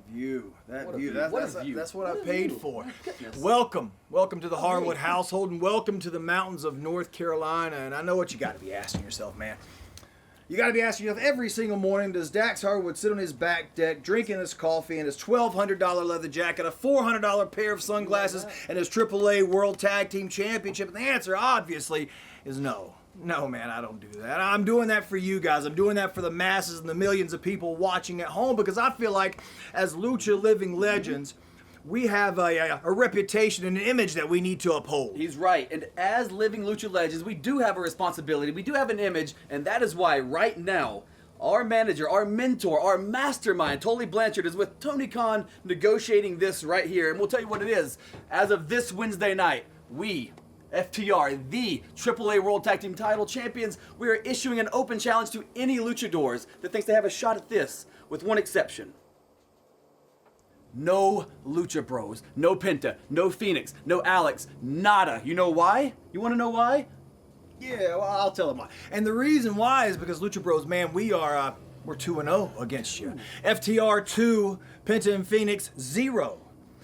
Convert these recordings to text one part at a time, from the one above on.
view. That's what What I a paid view. for. My goodness. Welcome to the Harwood household, and welcome to the mountains of North Carolina. And I know what you got to be asking yourself, man. You got to be asking yourself every single morning, does Dax Harwood sit on his back deck, drinking his coffee and his $1,200 leather jacket, a $400 pair of sunglasses, and his AAA World Tag Team Championship? And the answer, obviously, is no. No, man, I don't do that. I'm doing that for you guys. I'm doing that for the masses and the millions of people watching at home, because I feel like, as Lucha Living Legends, we have a reputation and an image that we need to uphold. He's right. And as living Lucha Legends, we do have a responsibility. We do have an image, and that is why right now, our manager, our mentor, our mastermind, Tully Blanchard, is with Tony Khan negotiating this right here. And we'll tell you what it is. As of this Wednesday night, we, FTR, the AAA World Tag Team Title Champions, we are issuing an open challenge to any luchadors that thinks they have a shot at this, with one exception. No Lucha Bros, no Penta, no Phoenix, no Alex, nada. You know why? You want to know why? Yeah, well, I'll tell them why. And the reason why is because Lucha Bros, man, we're 2-0 against you. FTR 2, Penta and Phoenix 0.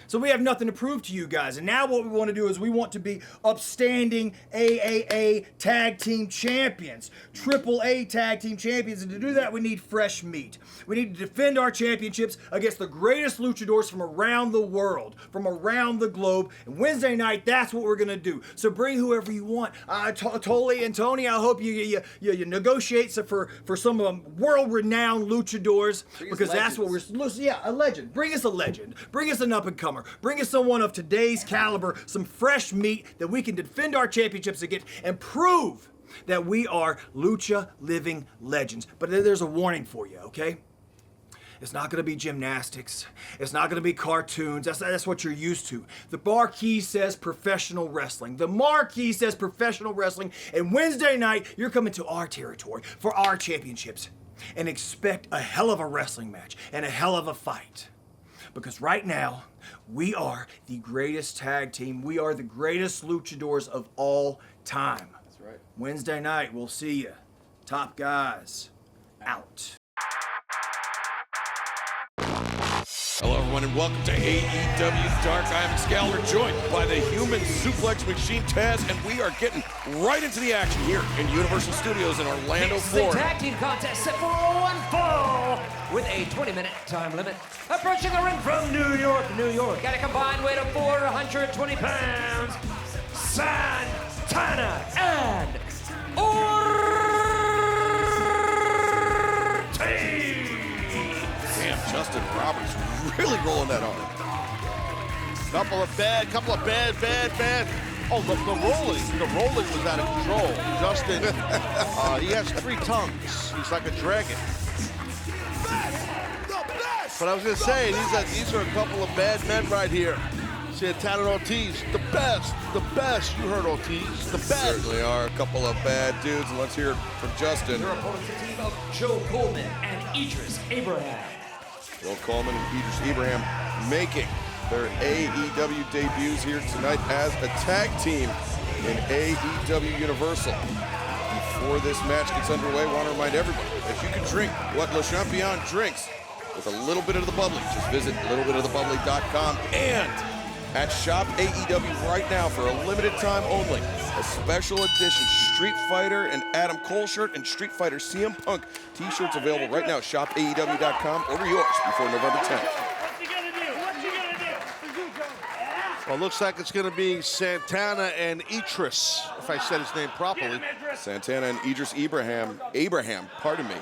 So we have nothing to prove to you guys. And now what we want to do is we want to be upstanding AAA Tag Team Champions, AAA Tag Team Champions. And to do that, we need fresh meat. We need to defend our championships against the greatest luchadors from around the world, from around the globe. And Wednesday night, that's what we're going to do. So bring whoever you want. Tully and Tony, I hope you negotiate for some world-renowned luchadors, because that's what we're... Yeah, a legend. Bring us a legend. Bring us an up-and-comer. Bring us someone of today's caliber, some fresh meat that we can defend our championships against and prove that we are Lucha Living Legends. But there's a warning for you, okay? It's not going to be gymnastics. It's not going to be cartoons. That's what you're used to. The marquee says professional wrestling. The marquee says professional wrestling. And Wednesday night, you're coming to our territory for our championships. And expect a hell of a wrestling match and a hell of a fight. Because right now, we are the greatest tag team. We are the greatest luchadors of all time. That's right. Wednesday night, we'll see you. Top guys, out. Hello, everyone, and welcome to AEW Dark. I am Excalibur, joined by the human suplex machine, Taz, and we are getting right into the action here in Universal Studios in Orlando, This is a Florida. tag team contest set for one fall with a 20-minute time limit. Approaching the ring from New York, New York, at a combined weight of 420 pounds, Santana and Ortiz. Damn, Justin Roberts really rolling that arm. Couple of bad. Oh, the rolling was out of control. Justin, he has 3 tongues. He's like a dragon. But I was gonna say, these are a couple of bad men right here. Santana and Ortiz, the best. You heard Ortiz, the best. Certainly are a couple of bad dudes, and let's hear it from Justin. Their opponents, a team of Joe Coleman and Idris Abraham. Bill Coleman and Idris Abraham making their AEW debuts here tonight as a tag team in AEW Universal. Before this match gets underway, I want to remind everyone that you can drink what Le Champion drinks with a little bit of the bubbly. Just visit littlebitofthebubbly.com and at Shop AEW right now for a limited time only. A special edition Street Fighter and Adam Cole shirt and Street Fighter CM Punk t-shirts available right now. Shop AEW.com. Order yours before November 10th. Well, looks like it's gonna be Santana and Idris, if I said his name properly. Santana and Idris Abraham, pardon me,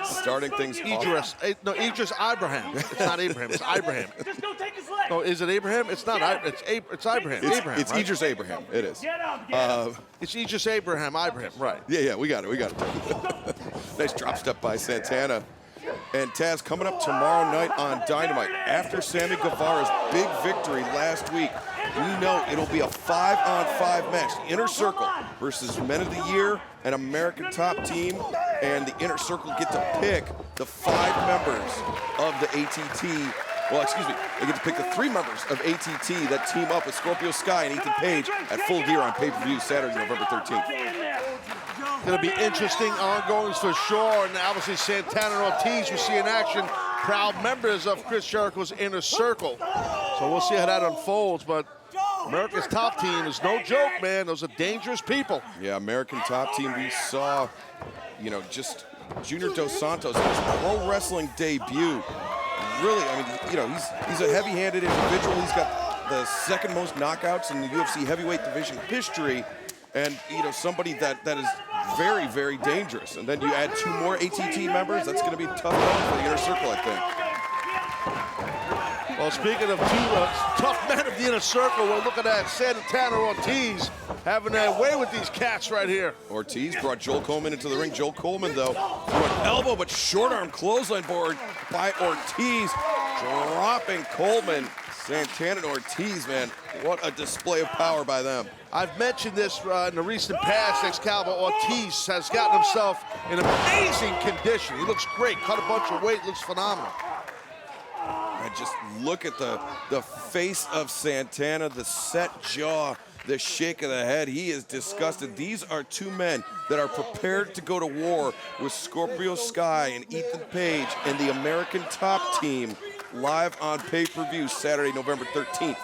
starting things off. Idris Abraham. It's not Abraham, it's Abraham. Just go take his leg. Oh, is it Abraham? It's not. It's Abraham. It's right? Idris Abraham. It is. Get up. It's Idris Abraham. Right. Yeah, we got it. Nice drop step by Santana. And Taz, coming up tomorrow night on Dynamite, after Sammy Guevara's big victory last week, we know it'll be a 5-on-5 match. The Inner Circle versus Men of the Year and American Top Team. And the Inner Circle get to pick the 5 members of the ATT. Well, excuse me, they get to pick the 3 members of ATT that team up with Scorpio Sky and Ethan Page at Full Gear on pay-per-view Saturday, November 13th. Going to be interesting ongoings for sure. And obviously Santana and Ortiz we see in action proud members of Chris Jericho's inner circle. So we'll see how that unfolds, but America's Top Team is no joke, man. Those are dangerous people. Yeah, American Top Team, we saw, you know, just Junior Dos Santos, his pro wrestling debut. Really, I mean, you know, he's a heavy-handed individual. He's got the second most knockouts in the UFC heavyweight division history, and, you know, somebody that is very, very dangerous. And then you add 2 more ATT members, that's going to be tough going for the inner circle, I think. Well, speaking of 2 tough men of the inner circle, we're looking at Santana Ortiz having their way with these cats right here. Ortiz brought Joel Coleman into the ring. Joel Coleman, though, threw an elbow, but short arm clothesline board by Ortiz, dropping Coleman. Santana and Ortiz, man, what a display of power by them. I've mentioned this in the recent past. Excalibur Ortiz has gotten himself in amazing condition. He looks great, cut a bunch of weight, looks phenomenal. And just look at the face of Santana, the set jaw, the shake of the head. He is disgusted. These are 2 men that are prepared to go to war with Scorpio Sky and Ethan Page and the American Top Team live on pay-per-view Saturday, November 13th.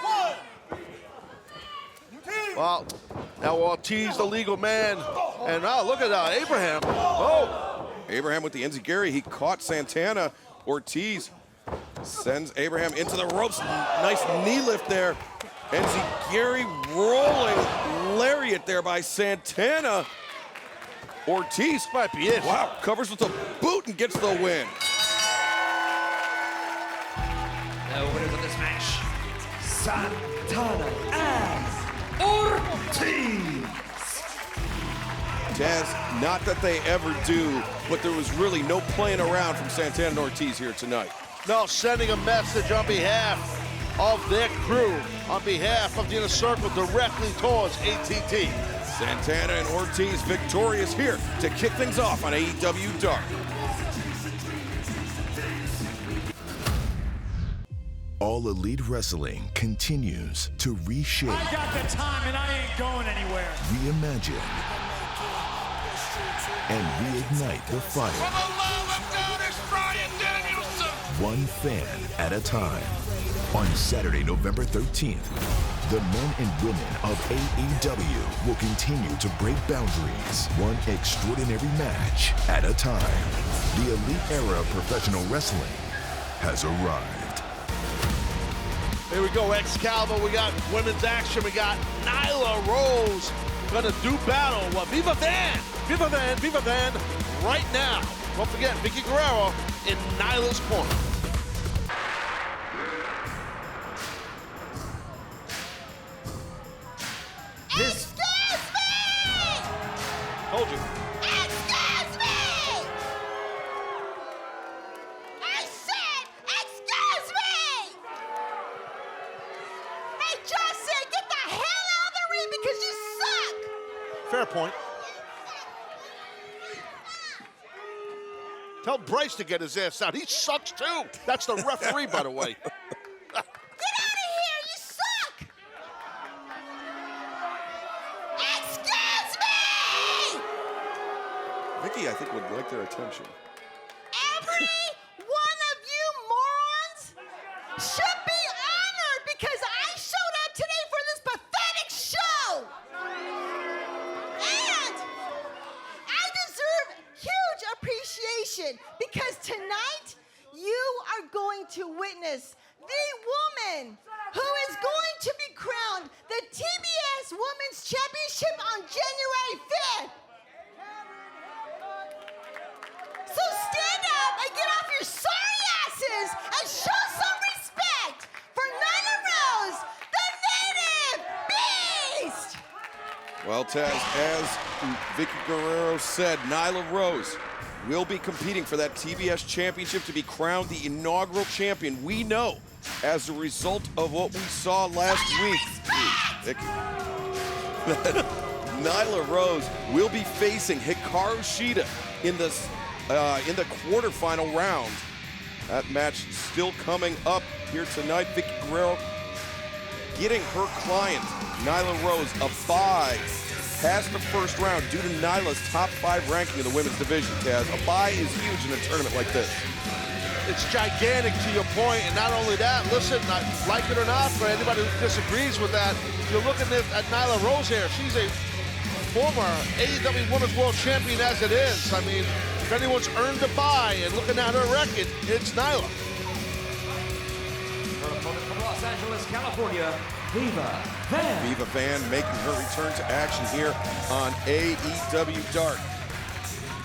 Well, now Ortiz, the legal man, and now look at Abraham. Oh! Abraham with the enziguri. He caught Santana. Ortiz sends Abraham into the ropes. Nice knee lift there. Enziguri rolling lariat there by Santana. Ortiz might be it. Wow, covers with a boot and gets the win. The winners of this match, Santana and Ortiz. Taz, not that they ever do, but there was really no playing around from Santana and Ortiz here tonight. No, sending a message on behalf of their crew, on behalf of the inner circle, directly towards ATT. Santana and Ortiz victorious here to kick things off on AEW Dark. All Elite Wrestling continues to reshape. I got the time and I ain't going anywhere. Reimagine. And reignite the fire. For the love of God, it's Bryan Danielson! One fan at a time. On Saturday, November 13th, the men and women of AEW will continue to break boundaries, one extraordinary match at a time. The elite era of professional wrestling has arrived. Here we go, Excalibur. We got women's action. We got Nyla Rose gonna do battle. Well, Viva Van! Viva Van! Viva Van! Right now. Don't forget, Vicky Guerrero in Nyla's corner. Excuse me! Told you. Excuse me! I said, excuse me! Hey, Justin, get the hell out of the ring because you suck! Fair point. Tell Bryce to get his ass out. He sucks too. That's the referee, by the way. Get out of here, you suck! Excuse me! Vicky, I think, would like their attention. Every one of you morons should be honored because I showed up today for this pathetic show. And I deserve huge appreciation because tonight you are going to witness the woman who is going to be crowned the TBS Women's Championship on January 5th. So stand up and get off your sorry asses and show some respect for Nyla Rose, the native beast! Well, Taz, as Vicky Guerrero said, Nyla Rose will be competing for that TBS championship to be crowned the inaugural champion. We know, as a result of what we saw last week, Vicky, that Nyla Rose will be facing Hikaru Shida in the quarterfinal round. That match still coming up here tonight. Vicky Guerrero getting her client, Nyla Rose, a bye past the first round due to Nyla's top 5 ranking in the women's division, Taz. A bye is huge in a tournament like this. it's gigantic to your point, and not only that, listen, like it or not, for anybody who disagrees with that, you're looking at Nyla Rose here. She's a former AEW Women's World Champion as it is. I mean, if anyone's earned a bye and looking at her record, it's Nyla. Her opponent from Los Angeles, California, Viva Van. Viva Van making her return to action here on AEW Dark.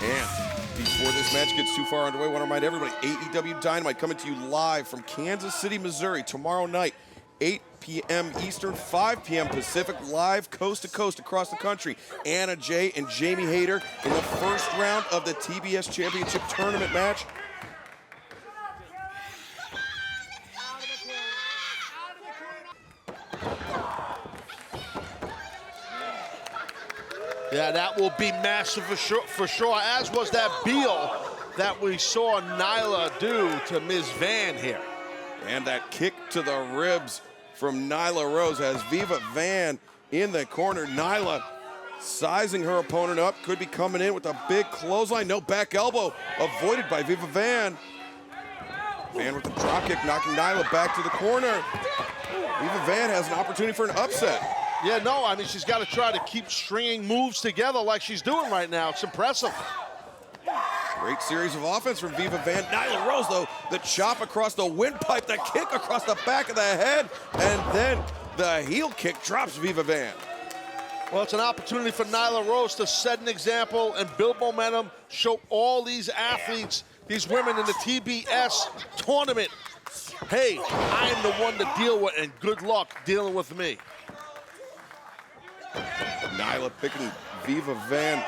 And before this match gets too far underway, I want to remind everybody, AEW Dynamite coming to you live from Kansas City, Missouri, tomorrow night, 8 p.m. Eastern, 5 p.m. Pacific, live coast to coast across the country. Anna Jay and Jamie Hayter in the first round of the TBS Championship Tournament match. Yeah, that will be massive for sure, as was that Beal that we saw Nyla do to Ms. Van here. And that kick to the ribs from Nyla Rose has Viva Van in the corner. Nyla sizing her opponent up, could be coming in with a big clothesline. No back elbow avoided by Viva Van. Van with the drop kick, knocking Nyla back to the corner. Viva Van has an opportunity for an upset. Yeah, no, I mean, she's got to try to keep stringing moves together like she's doing right now. It's impressive. Great series of offense from Viva Van. Nyla Rose, though, the chop across the windpipe, the kick across the back of the head, and then the heel kick drops Viva Van. Well, it's an opportunity for Nyla Rose to set an example and build momentum, show all these athletes, these women in the TBS tournament, hey, I'm the one to deal with, and good luck dealing with me. Nyla picking Viva Van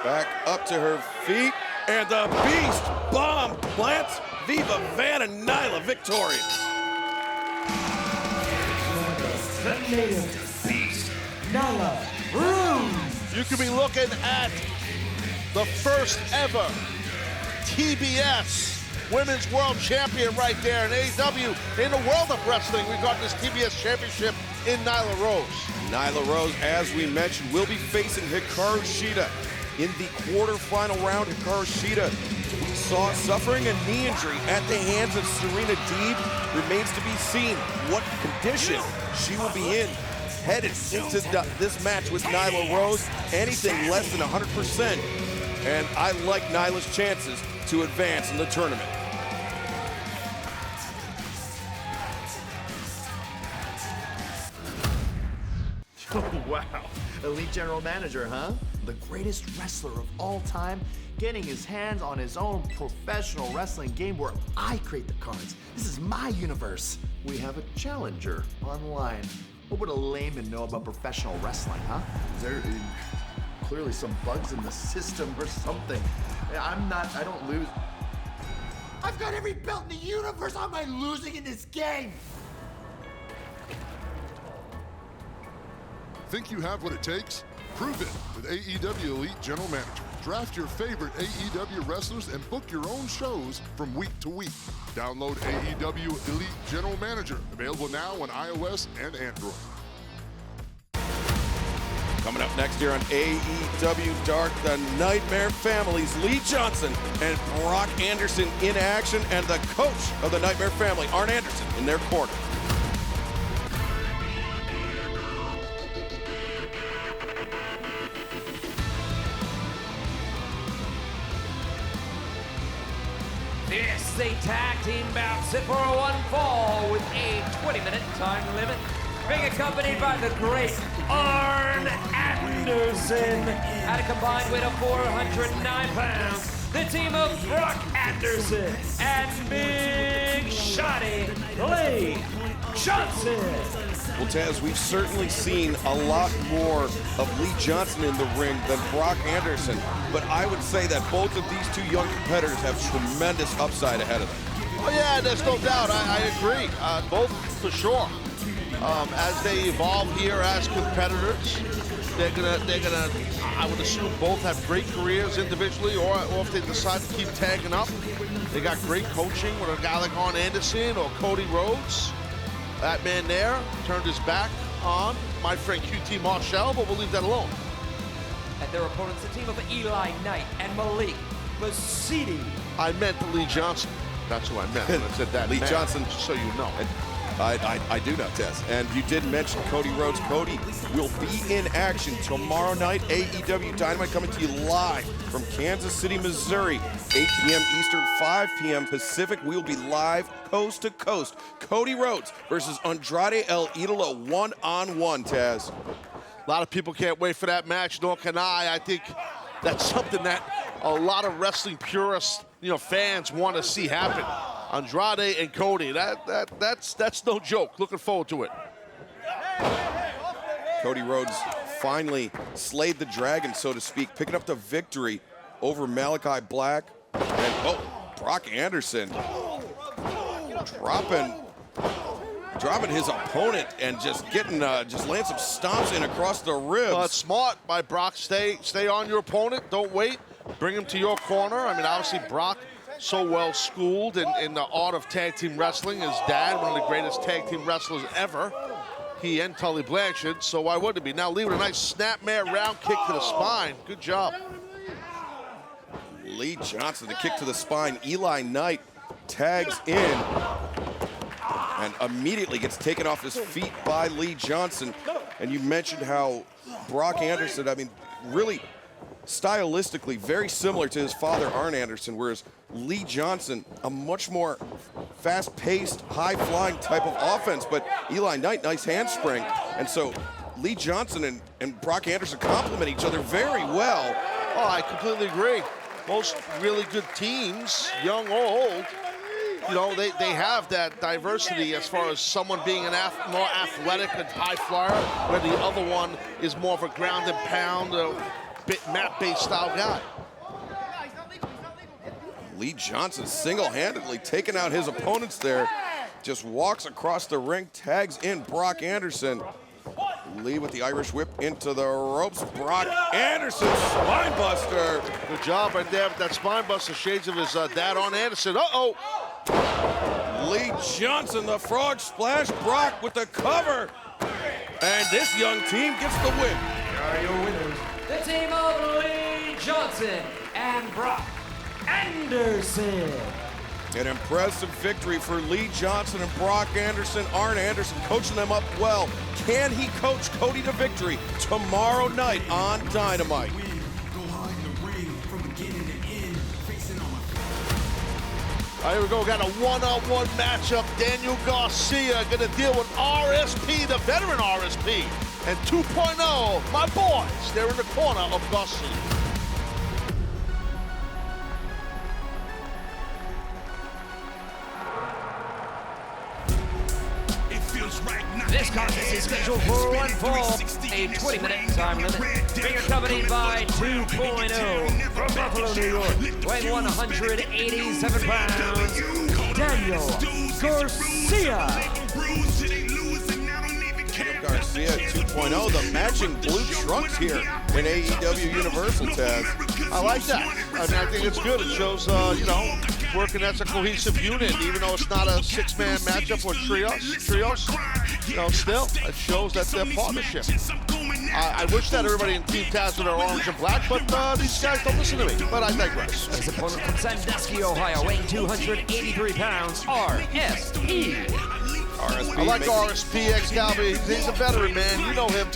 back up to her feet, and the Beast Bomb plants Viva Van, and Nyla victorious. The native beast, Nyla Rose. You could be looking at the first ever TBS Women's World Champion right there in AEW in the world of wrestling. We got this TBS Championship in Nyla Rose. Nyla Rose, as we mentioned, will be facing Hikaru Shida in the quarterfinal round. Hikaru Shida, we saw suffering a knee injury at the hands of Serena Deeb. Remains to be seen what condition she will be in headed into this match with Nyla Rose. Anything less than 100%. And I like Nyla's chances to advance in the tournament. Oh, wow. Elite general manager, huh? The greatest wrestler of all time, getting his hands on his own professional wrestling game where I create the cards. This is my universe. We have a challenger online. What would a layman know about professional wrestling, huh? Is there clearly some bugs in the system or something? I don't lose. I've got every belt in the universe. How am I losing in this game? Think you have what it takes? Prove it with AEW Elite General Manager. Draft your favorite AEW wrestlers and book your own shows from week to week. Download AEW Elite General Manager, available now on iOS and Android. Coming up next here on AEW Dark, the Nightmare Families, Lee Johnson and Brock Anderson in action, and the coach of the Nightmare Family, Arn Anderson, in their corner. This is a tag team bout set for a one fall with a 20-minute time limit. Being accompanied by the great Arn Anderson at a combined weight of 409 pounds. The team of Brock Anderson and Big Shotty Lee Johnson. Well, Taz, we've certainly seen a lot more of Lee Johnson in the ring than Brock Anderson, but I would say that both of these two young competitors have tremendous upside ahead of them. Oh yeah, there's no doubt. I agree. Both for sure. As they evolve here as competitors, they're gonna. I would assume both have great careers individually, or if they decide to keep tagging up, they got great coaching with a guy like Arn Anderson or Cody Rhodes. That man there turned his back on my friend QT Marshall, but we'll leave that alone. And their opponents, the team of Eli Knight and Malik BOSEDE. I meant Lee Johnson. That's what I meant when I said that. Lee man, Johnson. just so you know. I do know, Tess. And you did mention Cody Rhodes. Cody will be in action tomorrow night. AEW Dynamite coming to you live from Kansas City, Missouri. 8 p.m. Eastern, 5 p.m. Pacific. We'll be live coast to coast. Cody Rhodes versus Andrade El Idolo one-on-one, Taz. A lot of people can't wait for that match, nor can I. I think that's something that a lot of wrestling purists, fans want to see happen. Andrade and Cody, that's no joke. Looking forward to it. Cody Rhodes finally slayed the dragon, so to speak, picking up the victory over Malachi Black. And Brock Anderson dropping his opponent and just getting just laying some stomps in across the ribs. It's smart by Brock. Stay on your opponent. Don't wait. Bring him to your corner. I mean, obviously Brock, so well schooled in the art of tag team wrestling. His dad, one of the greatest tag team wrestlers ever. He and Tully Blanchard, so why wouldn't it be? Now Lee with a nice snapmare round kick to the spine. Good job. Lee Johnson, the kick to the spine. Eli Knight tags in and immediately gets taken off his feet by Lee Johnson. And you mentioned how Brock Anderson, I mean, really stylistically very similar to his father, Arn Anderson, whereas Lee Johnson, a much more fast-paced, high-flying type of offense, but Eli Knight, nice handspring. And so Lee Johnson and Brock Anderson complement each other very well. Oh, I completely agree. Most really good teams, young or old, they have that diversity as far as someone being an more athletic and high flyer, where the other one is more of a ground and pound, mat-based style guy. Lee Johnson single-handedly taking out his opponents there. Just walks across the ring, tags in Brock Anderson. Lee with the Irish whip into the ropes. Brock Anderson, spine buster. Good job right there with that spine buster. Shades of his dad, Arn Anderson. Uh-oh. Lee Johnson, the frog splash. Brock with the cover. And this young team gets the win. Here are your winners, the team of Lee Johnson and Brock Anderson. An impressive victory for Lee Johnson and Brock Anderson. Arn Anderson coaching them up well. Can he coach Cody to victory tomorrow night on Dynamite? All right, here we go. Got a one-on-one matchup. Daniel Garcia going to deal with RSP, the veteran RSP, and 2.0, my boys. They're in the corner of Garcia. This contest is scheduled for one fall, a 20-minute time limit. Being accompanied by 2.0 from Buffalo, New York, weighing 187 pounds, Daniel Garcia. Garcia 2.0, the matching blue trunks here in AEW Universal, Taz. I like that. I mean, I think it's good. It shows, working as a cohesive unit, even though it's not a six-man matchup or trios. Still, it shows that they're partnership. I wish that everybody in Team Taz were orange and black, but these guys don't listen to me. But I digress. His opponent from Sandusky, Ohio, weighing 283 pounds, RSP. I like RSP, Excalibur. He's a veteran, man. You know him.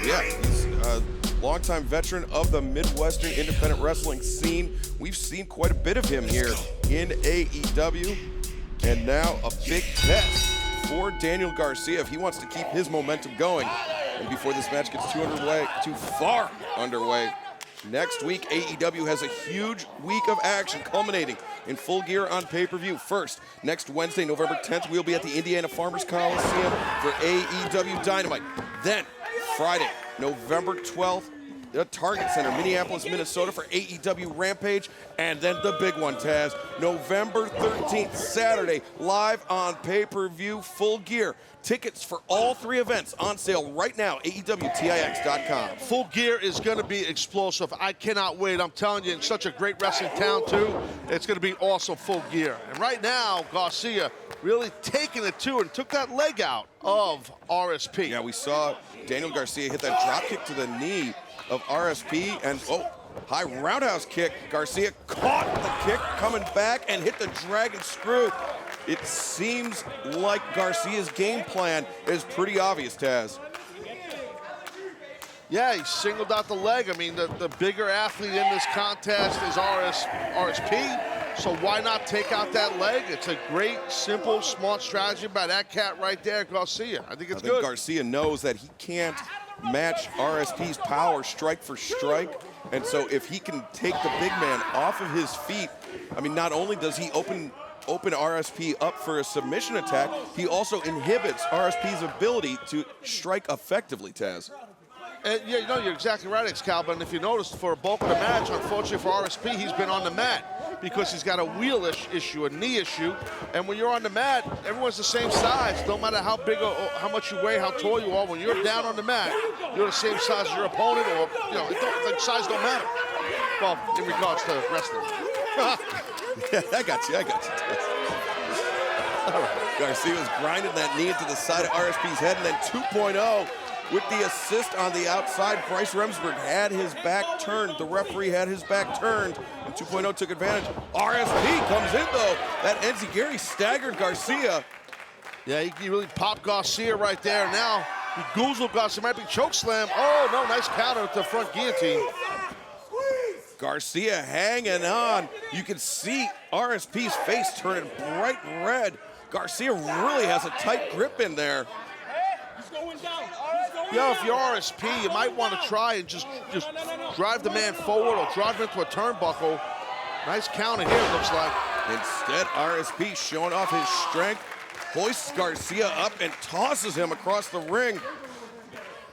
Yeah, he's a longtime veteran of the Midwestern independent wrestling scene. We've seen quite a bit of him here in AEW. And now a big test for Daniel Garcia if he wants to keep his momentum going. And before this match gets too far underway, next week AEW has a huge week of action culminating in Full Gear on pay-per-view. First, next Wednesday, November 10th, we'll be at the Indiana Farmers Coliseum for AEW Dynamite. Then, Friday, November 12th, the Target Center, Minneapolis, Minnesota for AEW Rampage. And then the big one, Taz, November 13th, Saturday, live on pay-per-view, Full Gear. Tickets for all three events on sale right now, AEWTIX.com. Full Gear is going to be explosive. I cannot wait. I'm telling you, in such a great wrestling town, too, it's going to be awesome, Full Gear. And right now, Garcia really taking it, too, and took that leg out of RSP. Yeah, we saw Daniel Garcia hit that drop kick to the knee of RSP, and High roundhouse kick. Garcia caught the kick, coming back and hit the dragon screw. It seems like Garcia's game plan is pretty obvious, Taz. Yeah, he singled out the leg. I mean, the bigger athlete in this contest is RSP, so why not take out that leg? It's a great, simple, smart strategy by that cat right there, Garcia. I think it's good. Garcia knows that he can't match RSP's power strike for strike, and so if he can take the big man off of his feet, I mean, not only does he open RSP up for a submission attack, he also inhibits RSP's ability to strike effectively, Taz. And yeah, you know, you're exactly right, Excalibur. And if you notice, for a bulk of the match, unfortunately for RSP, he's been on the mat because he's got a wheel issue, a knee issue. And when you're on the mat, everyone's the same size. No matter how big or how much you weigh, how tall you are, when you're down on the mat, you're the same size as your opponent, or, you know, the size don't matter. Well, in regards to wrestling. Yeah, I got you. All right. Garcia was grinding that knee into the side of RSP's head, and then 2.0 with the assist on the outside. Bryce Remsburg had his back turned. The referee had his back turned, and 2.0 took advantage. RSP comes in, though. That enziguri staggered Garcia. Yeah, he really popped Garcia right there. Now, he goozled Garcia. Might be chokeslam. Oh, no, nice counter with the front guillotine. Garcia hanging on. You can see RSP's face turning bright red. Garcia really has a tight grip in there. Yeah, if you're RSP, you might want to try and just drive the man forward or drive him into a turnbuckle. Nice counter here, it looks like. Instead, RSP showing off his strength, hoists Garcia up and tosses him across the ring.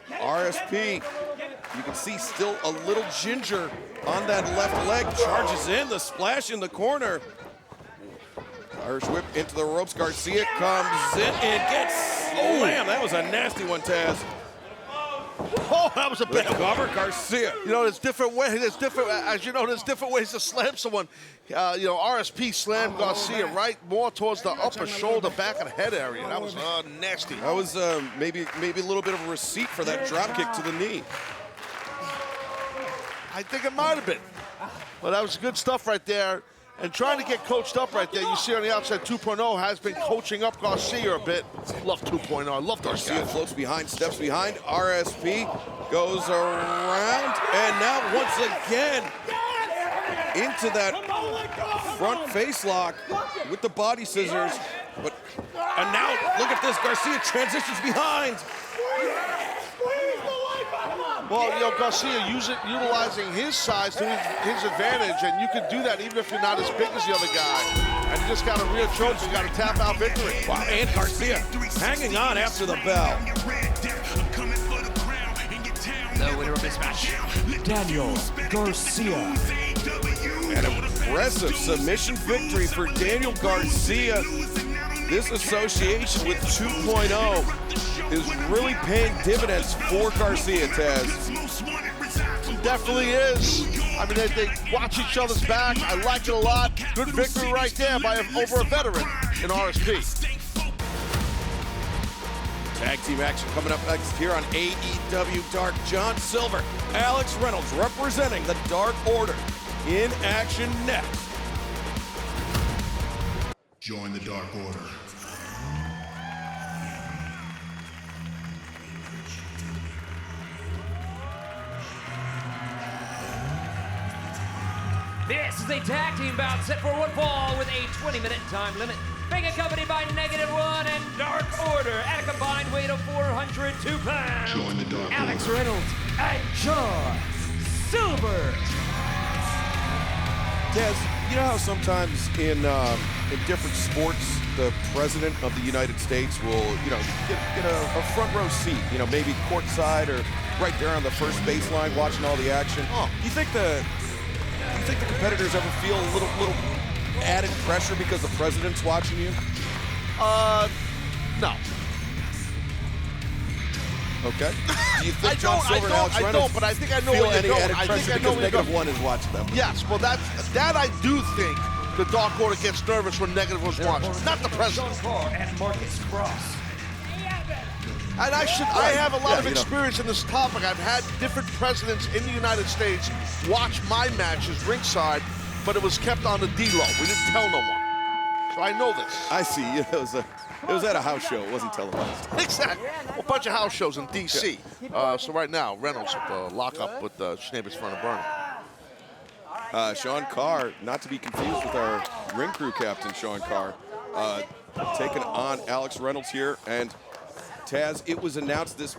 RSP, you can see still a little ginger on that left leg, charges in, the splash in the corner. Irish whip into the ropes. Garcia comes in and gets slammed. That was a nasty one, Taz. Oh, that was a bad cover. Garcia. You know, there's different ways. As you know, there's different ways to slam someone. You know, RSP slammed Garcia right more towards the upper shoulder, back of the head area. That was nasty. That was maybe a little bit of a receipt for that drop kick to the knee. I think it might have been. But that was good stuff right there. And trying to get coached up right there. You see on the outside, 2.0 has been coaching up Garcia a bit. Love 2.0. I love Garcia. Floats behind, steps behind. RSP goes around. And now once again into that front face lock with the body scissors. And now look at this. Garcia transitions behind. Well, you know, Garcia utilizing his size to his advantage, and you can do that even if you're not as big as the other guy. And you just got a rear choke, you got a tap out victory. Wow, and Garcia hanging on after the bell. The winner of this match, Daniel Garcia. An impressive submission victory for Daniel Garcia. This association with 2.0 is really paying dividends for Garcia, Taz. It definitely is. I mean, they watch each other's back. I like it a lot. Good victory right there by over a veteran in RSP. Tag team action coming up next here on AEW Dark. John Silver, Alex Reynolds representing the Dark Order in action next. Join the Dark Order. this is a tag team bout set for one fall with a 20-minute time limit. Being accompanied by -1 and Dark Order at a combined weight of 402 pounds. Join the Dark Alex Order. Reynolds and John Silver. Taz, you know how sometimes in different sports, the president of the United States will, you know, get a front row seat, you know, maybe courtside or right there on the first baseline watching all the action. Do you think the competitors ever feel a little added pressure because the president's watching you? No. Okay. Do you think John Silver and Alex I Reynolds don't, but I think I know feel where any you're going. added pressure because -1 is watching them? Yes, well, that I do think the Dark Order gets nervous when -1's watching. Not the president. And Marcus Cross. And I have a lot of experience in this topic. I've had different presidents in the United States watch my matches ringside, but it was kept on the D-low. We didn't tell no one. So I know this. I see. It was at a house show. It wasn't televised. Exactly. A bunch of house shows in D.C. So right now, Reynolds at the lockup with Schneeber's front of Bernie. Sean Carr, not to be confused with our ring crew captain, Sean Carr, taking on Alex Reynolds here. And Taz, it was announced this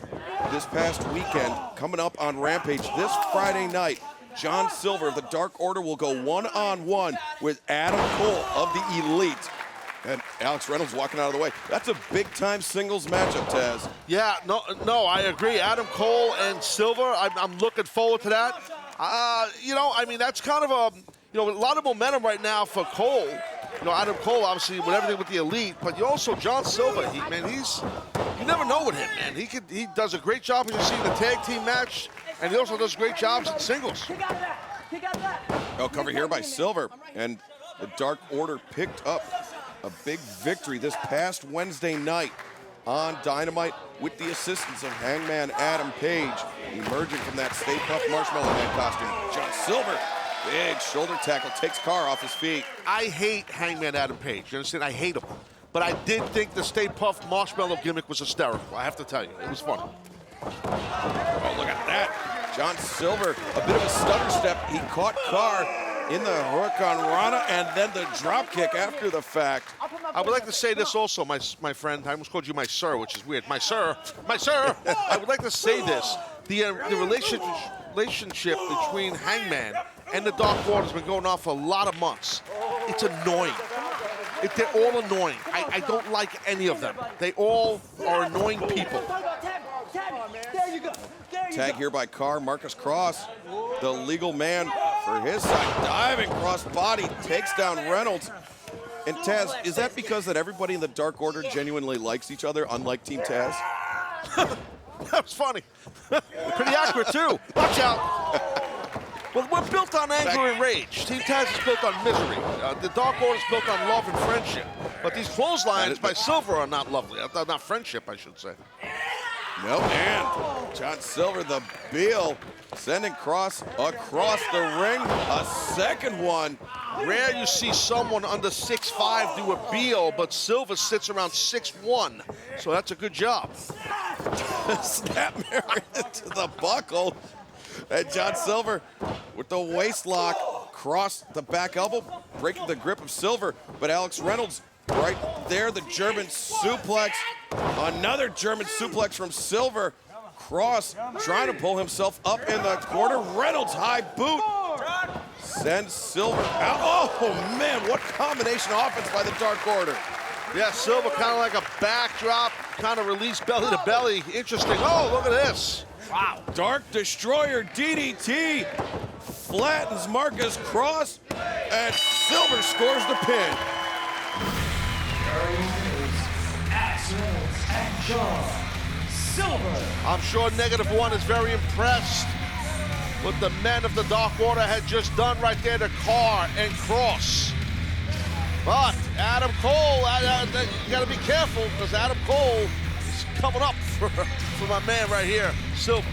past weekend, coming up on Rampage this Friday night, John Silver of the Dark Order will go one-on-one with Adam Cole of the Elite. And Alex Reynolds walking out of the way. That's a big-time singles matchup, Taz. Yeah, no, I agree. Adam Cole and Silver, I'm looking forward to that. That's kind of a lot of momentum right now for Cole. Adam Cole, obviously, with everything with the Elite, but you also, John Silver, you never know with him, man. He does a great job, as you see, in the tag team match, and he also does great jobs in singles. Cover here by Silver, and the Dark Order picked up a big victory this past Wednesday night on Dynamite with the assistance of Hangman Adam Page, emerging from that Stay Puft Marshmallow Man costume. John Silver, big shoulder tackle, takes Carr off his feet. I hate Hangman Adam Page. You understand? I hate him. But I did think the Stay Puft Marshmallow gimmick was hysterical. I have to tell you, it was funny. Oh, look at that. John Silver, a bit of a stutter step. He caught Carr in the Hurricane Rana and then the drop kick after the fact. I would like to say this also, my friend. I almost called you my sir, which is weird. My sir. I would like to say this. The relationship between Hangman and the Dark Order has been going on for a lot of months. It's annoying. They're all annoying. I don't like any of them. They all are annoying people. Tag here by Carr, Marcus Cross, the legal man for his side, diving cross body, takes down Reynolds. And Taz, is that because that everybody in the Dark Order genuinely likes each other, unlike Team Taz? That was funny. Pretty accurate, too. Watch out. Well, we're built on anger and rage. Team Taz is built on misery. The Dark Order is built on love and friendship. But these clotheslines by Silver are not lovely. Not friendship, I should say. Nope, and John Silver, the Beal, sending Cross across the ring. A second one. Rare you see someone under 6'5" do a Beal, but Silver sits around 6'1", so that's a good job. Snapmare into the buckle. And John Silver with the waist lock, cross the back elbow, breaking the grip of Silver, but Alex Reynolds right there, the German suplex. Another German suplex from Silver. Cross trying to pull himself up in the corner. Reynolds high boot. Sends Silver out. Oh, man, what combination offense by the Dark Order. Yeah, Silver kind of like a backdrop, kind of release belly to belly. Interesting. Oh, look at this. Wow. Dark Destroyer DDT flattens Marcus Cross, and Silver scores the pin. Silver. I'm sure -1 is very impressed what the men of the Dark Order had just done right there to Carr and Cross. But Adam Cole, you got to be careful because Adam Cole is coming up for my man right here, Silver.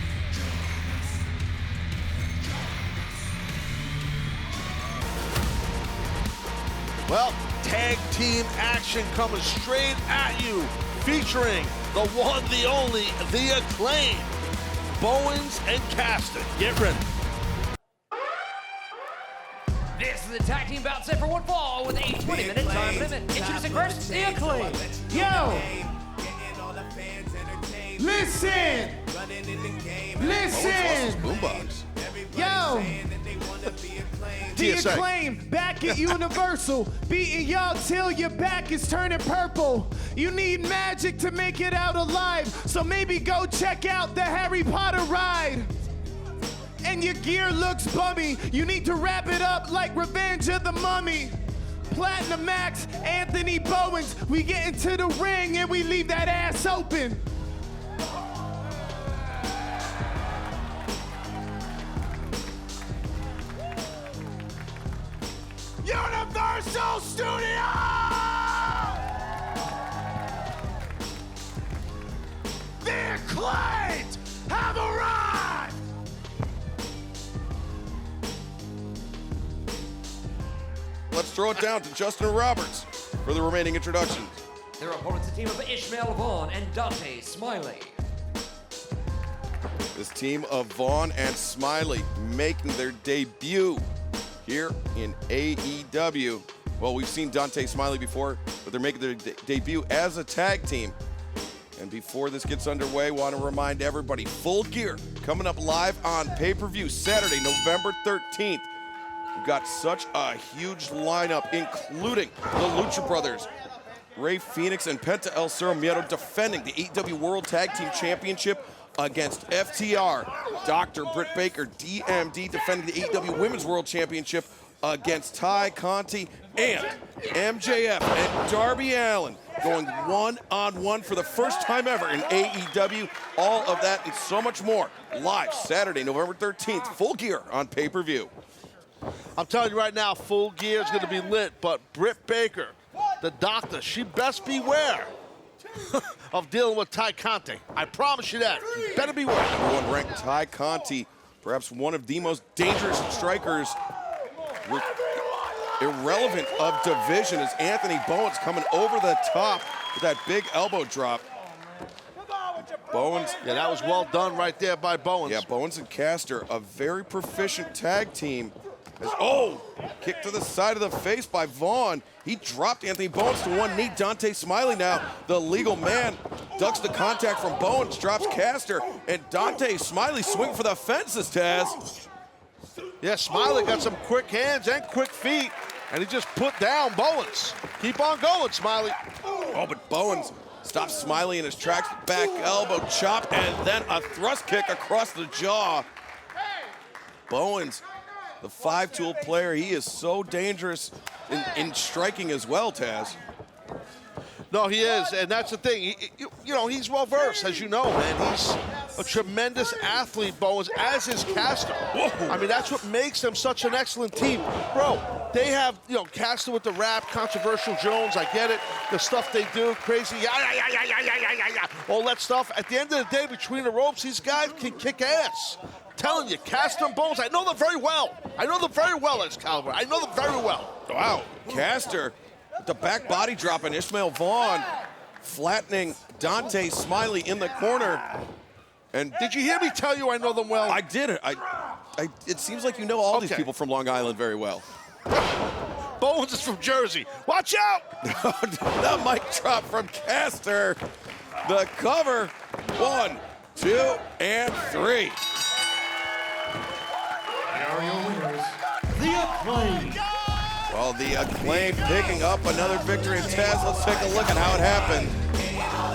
Well, tag team action coming straight at you, featuring the one, the only, the Acclaimed, Bowens and Caston. Get ready. This is the tag team bout set for one fall with a 20-minute time limit. Introducing first, the Acclaimed. Yo! Listen! Listen! Boombox. Yo! The TSA. Acclaim back at Universal, beating y'all till your back is turning purple. You need magic to make it out alive, so maybe go check out the Harry Potter ride. And your gear looks bummy, you need to wrap it up like Revenge of the Mummy. Platinum Max, Anthony Bowens, we get into the ring and we leave that ass open. Universal Studios! The throw it down to Justin Roberts for the remaining introductions. Their opponents, a team of ISHMAEL, VAUGHN, and DONTAE, SMILEY. This team of VAUGHN and SMILEY making their debut here in AEW. Well, we've seen DONTAE, SMILEY before, but they're making their debut as a tag team. And before this gets underway, want to remind everybody, Full Gear coming up live on pay-per-view Saturday, November 13th. We've got such a huge lineup, including the Lucha Brothers, Rey Fénix and Penta El Zero Miedo defending the AEW World Tag Team Championship against FTR. Dr. Britt Baker, DMD, defending the AEW Women's World Championship against Ty Conti, and MJF and Darby Allin going one-on-one for the first time ever in AEW. All of that and so much more live Saturday, November 13th, Full Gear on pay-per-view. I'm telling you right now, Full Gear is going to be lit, but Britt Baker, the doctor, she best beware of dealing with Ty Conti. I promise you that. You better beware. Number one ranked Ty Conti, perhaps one of the most dangerous strikers, irrelevant of division, as Anthony Bowens coming over the top with that big elbow drop. Bowens. Yeah, that was well done right there by Bowens. Yeah, Bowens and Caster, a very proficient tag team. Oh, kick to the side of the face by Vaughn. He dropped Anthony Bowens to one knee. DONTAE SMILEY now, the legal man, ducks the contact from Bowens, drops Caster, and DONTAE SMILEY swing for the fences, Taz. Yeah, Smiley got some quick hands and quick feet, and he just put down Bowens. Keep on going, Smiley. Oh, but Bowens stops Smiley in his tracks, back elbow chop, and then a thrust kick across the jaw. Bowens, the five-tool player, he is so dangerous in striking as well, Taz. No, he is, and that's the thing. You know, he's well-versed, as you know, man. He's a tremendous athlete, Bowens, as is Caster. I mean, that's what makes them such an excellent team. Bro, they have, you know, Caster with the rap, Controversial Jones, I get it. The stuff they do, crazy, all that stuff. At the end of the day, between the ropes, these guys can kick ass. Telling you, Caster and Bowens, I know them very well. I know them very well, Excalibur. I know them very well. Wow, Caster, the back body drop on ISHMAEL Vaughn, flattening DONTAE SMILEY in the corner. And did you hear me tell you I know them well? I did. It seems like you know all these people from Long Island very well. Bowens is from Jersey. Watch out! The mic drop from Caster. The cover. 1, 2, and 3. Are your winners, the Acclaimed. Well, the Acclaimed picking up another victory in Taz. Let's take a look at how it happened.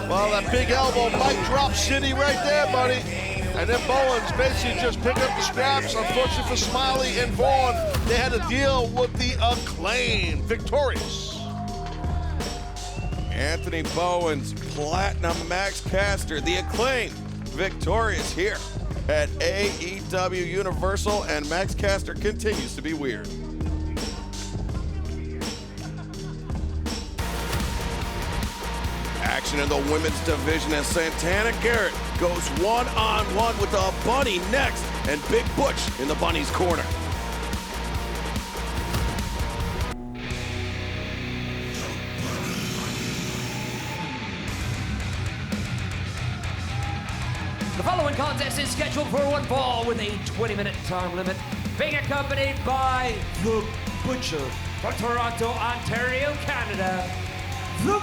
Well, that big elbow mic drop city right there, buddy. And then Bowens basically just picked up the scraps. Unfortunately for Smiley and Vaughn, they had to deal with the Acclaimed. Victorious. Anthony Bowens, Platinum Max Caster, the Acclaimed, victorious here at AEW Universal, and Max Caster continues to be weird. Action in the women's division as Santana Garrett goes one-on-one with the Bunny next, and Big Butch in the Bunny's corner. The following contest is scheduled for one fall with a 20-minute time limit, being accompanied by The Butcher from Toronto, Ontario, Canada, The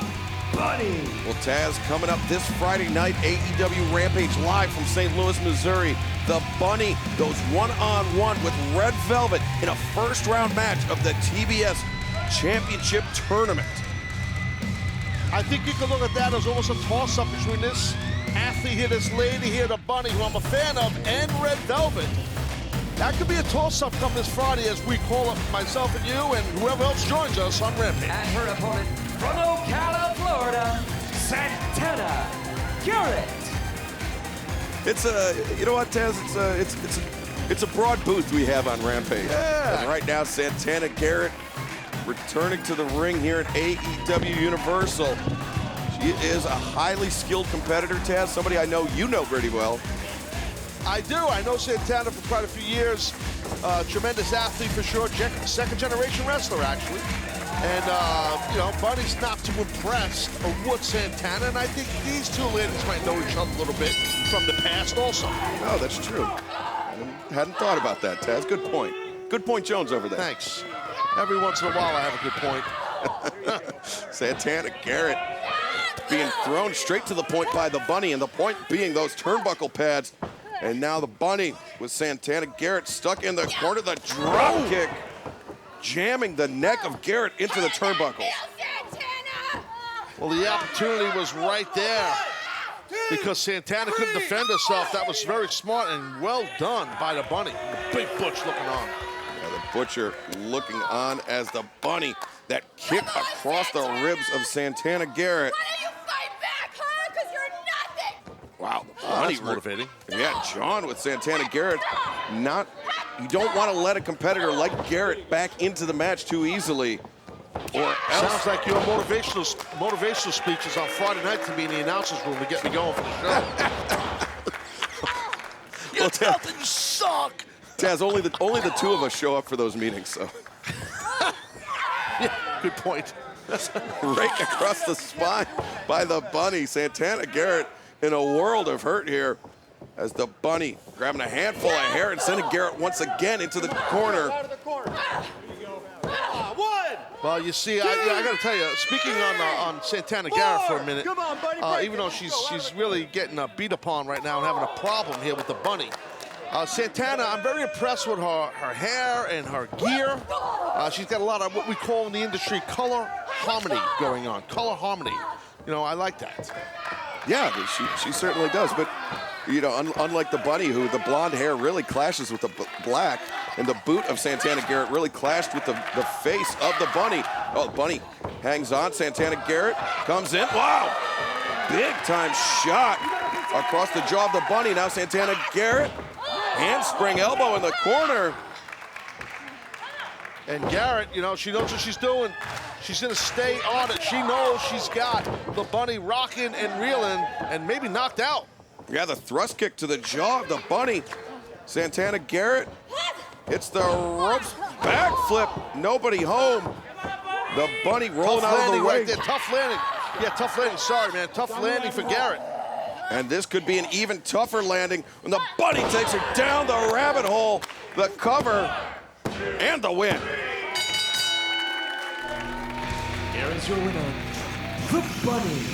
Bunny. Well, Taz, coming up this Friday night, AEW Rampage live from St. Louis, Missouri. The Bunny goes one-on-one with Red Velvet in a first-round match of the TBS Championship Tournament. I think you can look at that as almost a toss-up between this athlete here, this lady here, the Bunny, who I'm a fan of, and Red Velvet. That could be a toss-up come this Friday as we call up myself and you and whoever else joins us on Rampage. And her opponent from Ocala, Florida, Santana Garrett. It's a, you know what, Taz? It's a broad booth we have on Rampage. Yeah. And right now, Santana Garrett returning to the ring here at AEW Universal. She is a highly skilled competitor, Taz. Somebody I know you know pretty well. I do. I know Santana for quite a few years. Tremendous athlete for sure. Second-generation wrestler, actually. And, you know, Bunny's not too impressed with Santana, and I think these two ladies might know each other a little bit from the past also. Oh, that's true. I hadn't thought about that, Taz. Good point. Good point, Jones, over there. Thanks. Every once in a while, I have a good point. Santana Garrett being thrown straight to the point by the Bunny, and the point being those turnbuckle pads. And now the Bunny with Santana Garrett stuck in the corner. The drop kick, jamming the neck of Garrett into the turnbuckle. Well, the opportunity was right there because Santana couldn't defend herself. That was very smart and well done by the Bunny. The big Butch looking on. Yeah, the Butcher looking on as the Bunny. That kick across the ribs of Santana Garrett. Why don't you fight back, huh? Because you're nothing. Wow, That's motivating. Yeah, John with Santana Garrett. You don't want to let a competitor like Garrett back into the match too easily. Or else. Sounds like your motivational speeches on Friday night to be in the announcer's room to get me going for the show. Well, Nothing, you suck. Taz, only the two of us show up for those meetings, so. Yeah, good point. Rake across the spine by the Bunny. Santana Garrett in a world of hurt here as the Bunny grabbing a handful of hair and sending Garrett once again into the corner. Well, you see, I got to tell you, speaking on Santana Garrett for a minute, even though she's really getting beat upon right now and having a problem here with the Bunny, Santana, I'm very impressed with her hair and her gear. She's got a lot of what we call in the industry color harmony going on. Color harmony. You know, I like that. Yeah, she certainly does. But, you know, unlike the Bunny, who the blonde hair really clashes with the black, and the boot of Santana Garrett really clashed with the face of the Bunny. Oh, the Bunny hangs on. Santana Garrett comes in. Wow! Big time shot across the jaw of the Bunny. Now Santana Garrett, handspring elbow in the corner. And Garrett, you know, she knows what she's doing. She's going to stay on it. She knows she's got the Bunny rocking and reeling and maybe knocked out. Yeah, the thrust kick to the jaw of the Bunny. Santana Garrett hits the ropes, backflip, nobody home. The Bunny rolling out of the way. Right there. Tough landing. Yeah, tough landing. Sorry, man. Tough landing for Garrett. And this could be an even tougher landing when the Bunny takes her down the rabbit hole. The cover and the win. Here is your winner, the Bunny.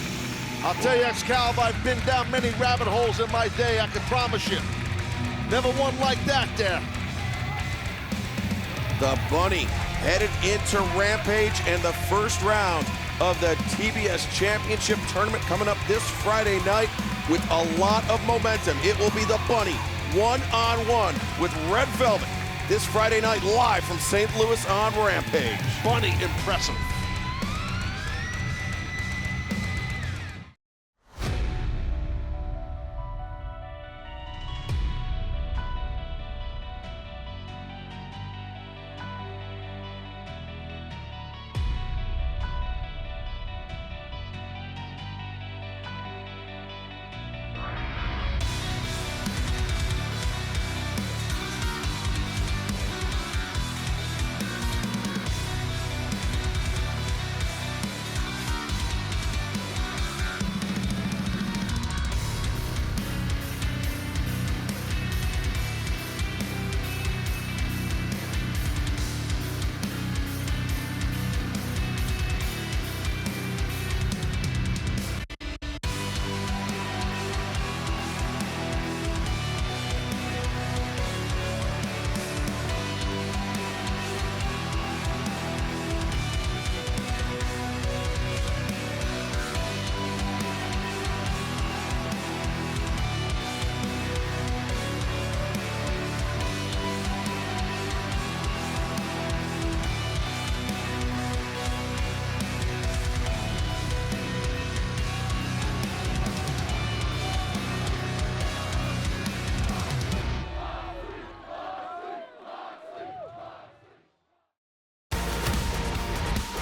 I'll tell you, Excalibur, I've been down many rabbit holes in my day, I can promise you. Never one like that there. The Bunny headed into Rampage and the first round of the TBS Championship Tournament coming up this Friday night with a lot of momentum. It will be the Bunny one-on-one with Red Velvet this Friday night live from St. Louis on Rampage. Bunny impressive.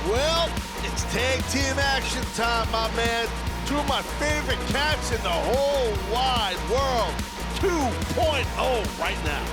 Well, it's tag team action time, my man. Two of my favorite cats in the whole wide world. 2.0 right now.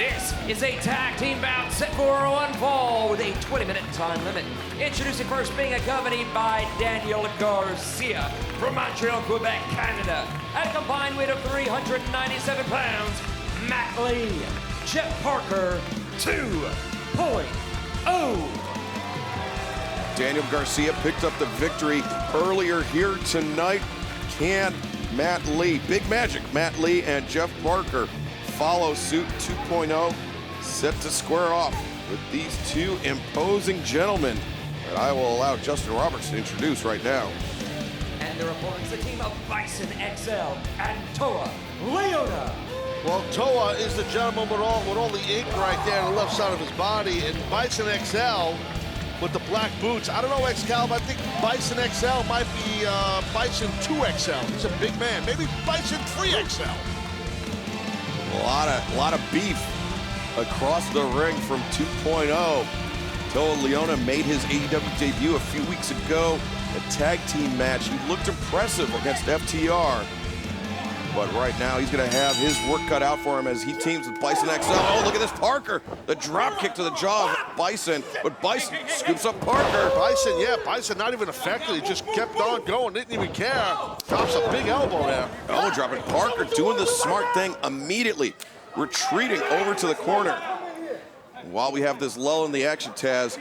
This is a tag team bout set for one fall with a 20-minute time limit. Introducing first, being accompanied by Daniel Garcia from Montreal, Quebec, Canada. At a combined weight of 397 pounds, Matt Lee, Jeff Parker 2.0. Daniel Garcia picked up the victory earlier here tonight. Can Matt Lee, Big Magic, Matt Lee and Jeff Parker follow suit 2.0, set to square off with these two imposing gentlemen that I will allow Justin Roberts to introduce right now. And their opponents, the team of Bison XL and Toa Leona. Well, Toa is the gentleman with all the ink right there on the left side of his body, and Bison XL with the black boots. I don't know, Excalibur, I think Bison XL might be Bison 2XL. He's a big man. Maybe Bison 3XL. A lot of beef across the ring from 2.0. Toa Leona made his AEW debut a few weeks ago. A tag team match. He looked impressive against FTR. But right now, he's going to have his work cut out for him as he teams with Bison XL. Oh, look at this, Parker. The drop kick to the jaw of Bison, but Bison scoops up Parker. Bison not even affected. He just kept on going, didn't even care. Drops a big elbow there. Elbow dropping. Parker doing the smart thing immediately, retreating over to the corner. While we have this lull in the action, Taz,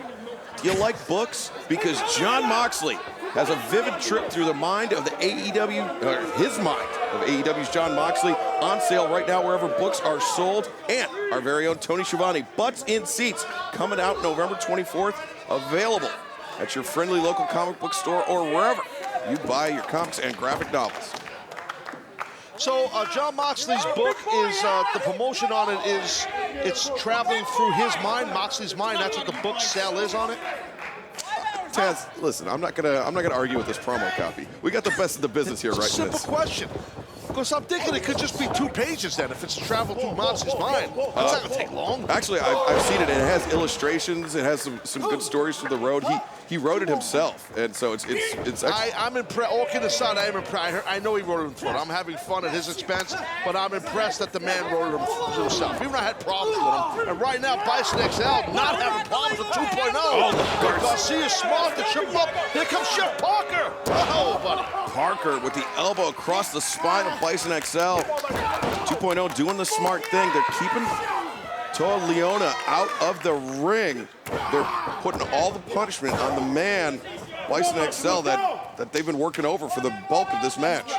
do you like books? Because Jon Moxley has a vivid trip through the mind of the AEW, or his mind of AEW's Jon Moxley, on sale right now wherever books are sold. And our very own Tony Schiavone, Butts in Seats, coming out November 24th, available at your friendly local comic book store or wherever you buy your comics and graphic novels. So Jon Moxley's book is, the promotion on it is, it's traveling through his mind, Moxley's mind. That's what the book sale is on it. Taz, listen, I'm not gonna argue with this promo copy. We got the best of the business here, right? It's a simple question. Because I'm thinking it could just be 2 pages then if it's travel through Moxley's mind. That's not gonna take long. Actually, I've seen it. It has illustrations. It has some good stories through the road. He wrote it himself, and so it's actually. I'm impressed. All kidding aside, I am impressed. I know he wrote it himself. I'm having fun at his expense, but I'm impressed that the man wrote it himself. Even I had problems with him, and right now Bison XL not having problems with 2.0. Oh, Garcia's smart to trip him up. Here comes Jeff Parker. Oh, buddy. Parker with the elbow across the spine of Bison XL. 2.0 doing the smart thing. They're keeping Toa Leona out of the ring. They're putting all the punishment on the man, Bison XL, that they've been working over for the bulk of this match.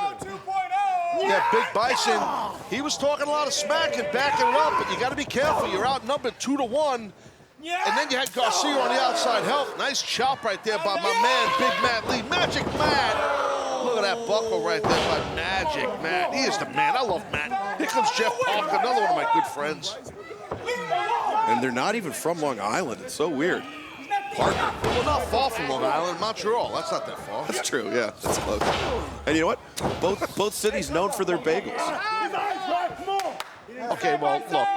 Yeah, Big Bison, he was talking a lot of smack and backing it up, but you got to be careful. You're outnumbered 2-1. And then you had Garcia on the outside help. Nice chop right there by my man, Big Matt Lee. Magic Matt. Look at that buckle right there by Magic Matt. He is the man. I love Matt. Here comes Jeff Parker, another one of my good friends. And they're not even from Long Island. It's so weird. Parker. Well, not far from Long Island, Montreal. That's not that far. That's true, yeah. That's close. And you know what? Both cities known for their bagels. Okay, well, look,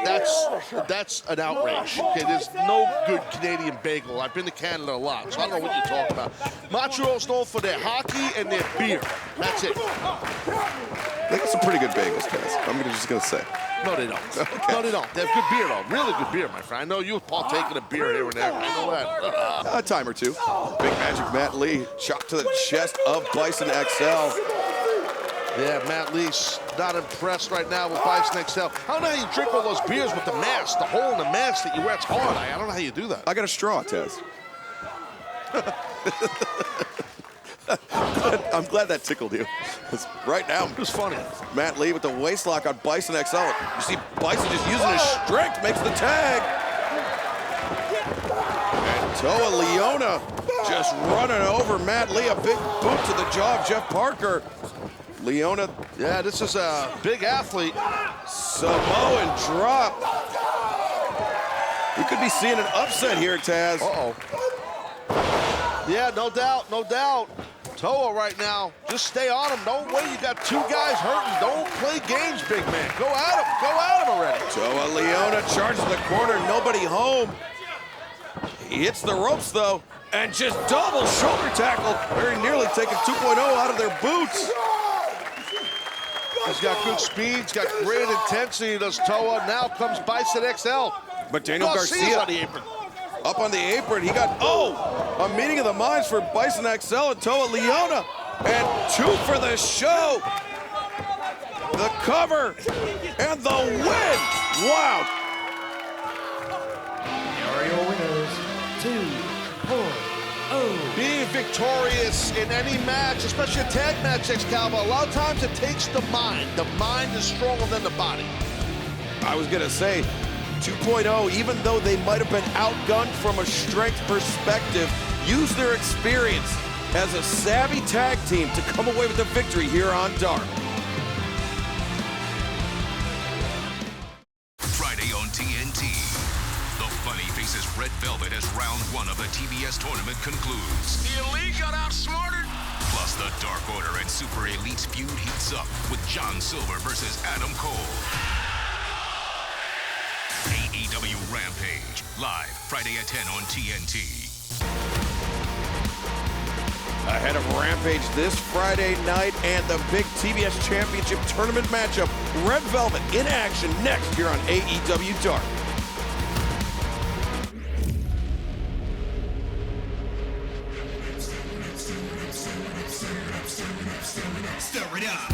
that's an outrage. Okay, there's no good Canadian bagel. I've been to Canada a lot, so I don't know what you're talking about. Montreal's known for their hockey and their beer. That's it. They got some pretty good bagels, guys. I'm just gonna say. No, they don't. Okay. No, they don't. They have good beer, though. Really good beer, my friend. I know you partake in a beer here and there. I know that. A time or two. Big Magic Matt Lee, shot to the chest of Bison XL. Yeah, Matt Lee's not impressed right now with Bison XL. I don't know how you drink all those beers with the mask, the hole in the mask that you wear. It's hard. I don't know how you do that. I got a straw, Tez. I'm glad that tickled you. Right now, it was funny. Matt Lee with the waistlock on Bison XL. You see Bison just using his strength, makes the tag. And Toa Leona just running over Matt Lee. A big boot to the jaw of Jeff Parker. Leona. Yeah, this is a big athlete. Samoan drop. We could be seeing an upset here, Taz. Uh-oh. Yeah, no doubt, no doubt. Toa right now, just stay on him. Don't wait, you got 2 guys hurting. Don't play games, big man. Go at him already. Toa Leona charges the corner, nobody home. He hits the ropes though, and just double shoulder tackle, very nearly taking 2.0 out of their boots. He's got good speed, he's got great intensity, does Toa. Now comes Bison XL. But Daniel Garcia's Garcia on the apron. up on the apron. He got, a meeting of the minds for Bison XL and Toa Leona. And 2 for the show. The cover and the win. Wow. Here are your winners, 2-4-0. Being victorious in any match, especially a tag match, Excalibur, a lot of times it takes the mind. The mind is stronger than the body. I was gonna say, 2.0, even though they might have been outgunned from a strength perspective, use their experience as a savvy tag team to come away with the victory here on Dark. Friday on TNT. The Bunny faces Red Velvet as round 1 of the TBS tournament concludes. The Elite got outsmarted. Plus, the Dark Order and Super Elite's feud heats up with John Silver versus Adam Cole. AEW Rampage, live Friday at 10 on TNT. Ahead of Rampage this Friday night and the big TBS Championship Tournament matchup, Red Velvet in action next here on AEW Dark. Stir it up.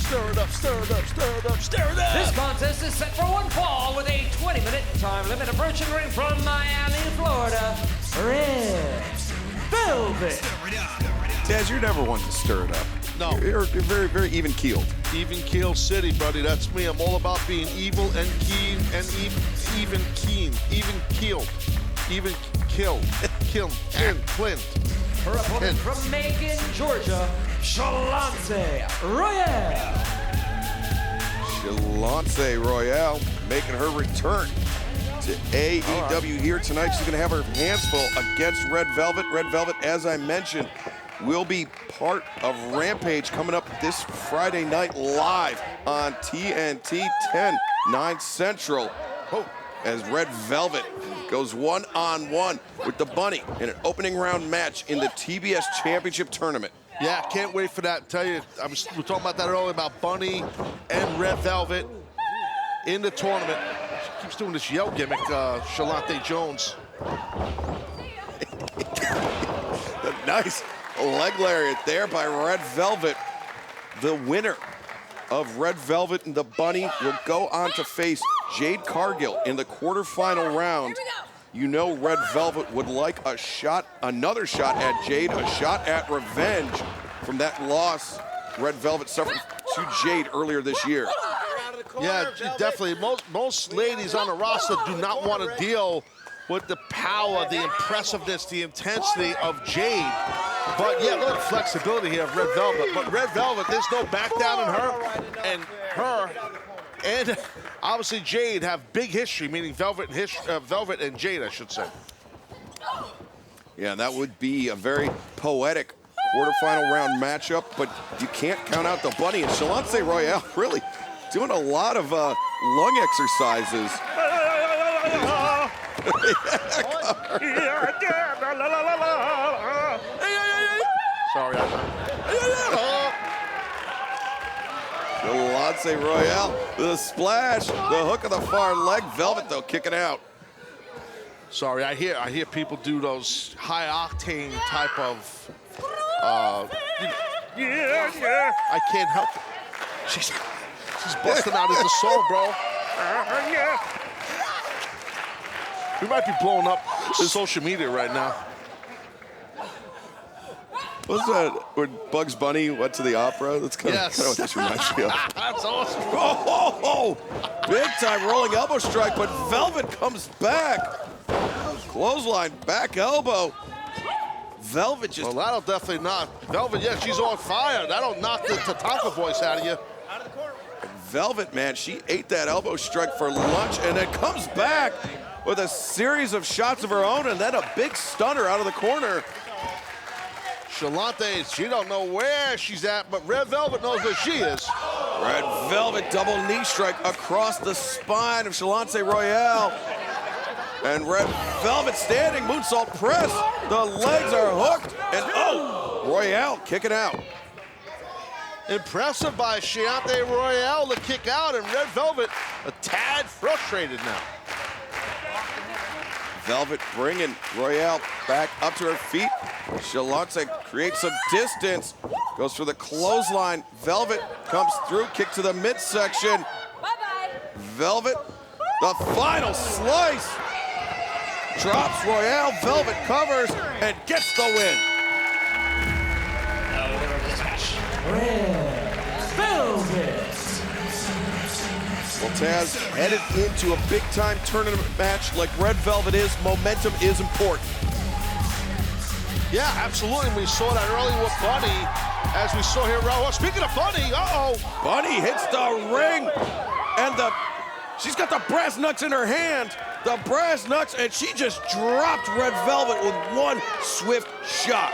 Stir it up, stir it up, stir it up, stir it up. This contest is set for one fall with a 20-minute time limit. Approaching ring from Miami, Florida, Red Velvet. Taz, you're never one to stir it up. No. You're very, very even-keeled. Even keel city, buddy. That's me. I'm all about being evil and keen and even keeled. Even killed. Clint. Her opponent from Macon, Georgia, Shalance Royale. Shalance Royale making her return to AEW here tonight. She's going to have her hands full against Red Velvet. Red Velvet, as I mentioned, will be part of Rampage coming up this Friday night live on TNT 10, 9 Central. As Red Velvet goes one-on-one with the Bunny in an opening round match in the TBS Championship Tournament. Yeah, can't wait for that. Tell you, we were talking about that earlier about Bunny and Red Velvet in the tournament. She keeps doing this yell gimmick, Shalante Jones. Nice leg lariat there by Red Velvet. The winner of Red Velvet and the Bunny will go on to face Jade Cargill in the quarterfinal round. You know Red Velvet would like another shot at Jade, a shot at revenge from that loss Red Velvet suffered to Jade earlier this year. Yeah, definitely. Most ladies on the roster do not want to deal with the power, the impressiveness, the intensity of Jade. But yeah, look at the flexibility here of Red Velvet. But Red Velvet, there's no back down in her. And obviously Jade have big history, meaning Velvet and Jade, I should say. Yeah, that would be a very poetic quarterfinal round matchup, but you can't count out the Bunny. And Shalance Royale really doing a lot of lung exercises. Sorry. Shalance Royale, the splash, the hook of the far leg. Velvet, though, kicking out. Sorry, I hear people do those high octane type of. I can't help it. She's busting out into song, bro. We might be blowing up social media right now. What's that? When Bugs Bunny went to the opera? That's kind of what this reminds me of. That's awesome. Oh, big time rolling elbow strike, but Velvet comes back. Clothesline, back elbow. Velvet just. Well, that'll definitely knock. Velvet, yeah, she's on fire. That'll knock the Tatanka voice out of you. Velvet, man, she ate that elbow strike for lunch and then comes back with a series of shots of her own and then a big stunner out of the corner. Shalante, she don't know where she's at, but Red Velvet knows where she is. Red Velvet double knee strike across the spine of Shalance Royale. And Red Velvet standing, moonsault press. The legs are hooked, and oh, Royale kicking out. Impressive by Shiante Royale to kick out, and Red Velvet a tad frustrated now. Velvet bringing Royale back up to her feet. Shiante creates some distance, goes for the clothesline. Velvet comes through, kick to the midsection. Bye-bye. Velvet, the final slice. Drops Royale, Velvet covers, and gets the win. Well, Taz headed into a big-time tournament match like Red Velvet is. Momentum is important. Yeah, absolutely. We saw that earlier with Bunny, as we saw here. Well, speaking of Bunny, Bunny hits the ring, and she's got the brass knucks in her hand. The brass knucks, and she just dropped Red Velvet with one swift shot.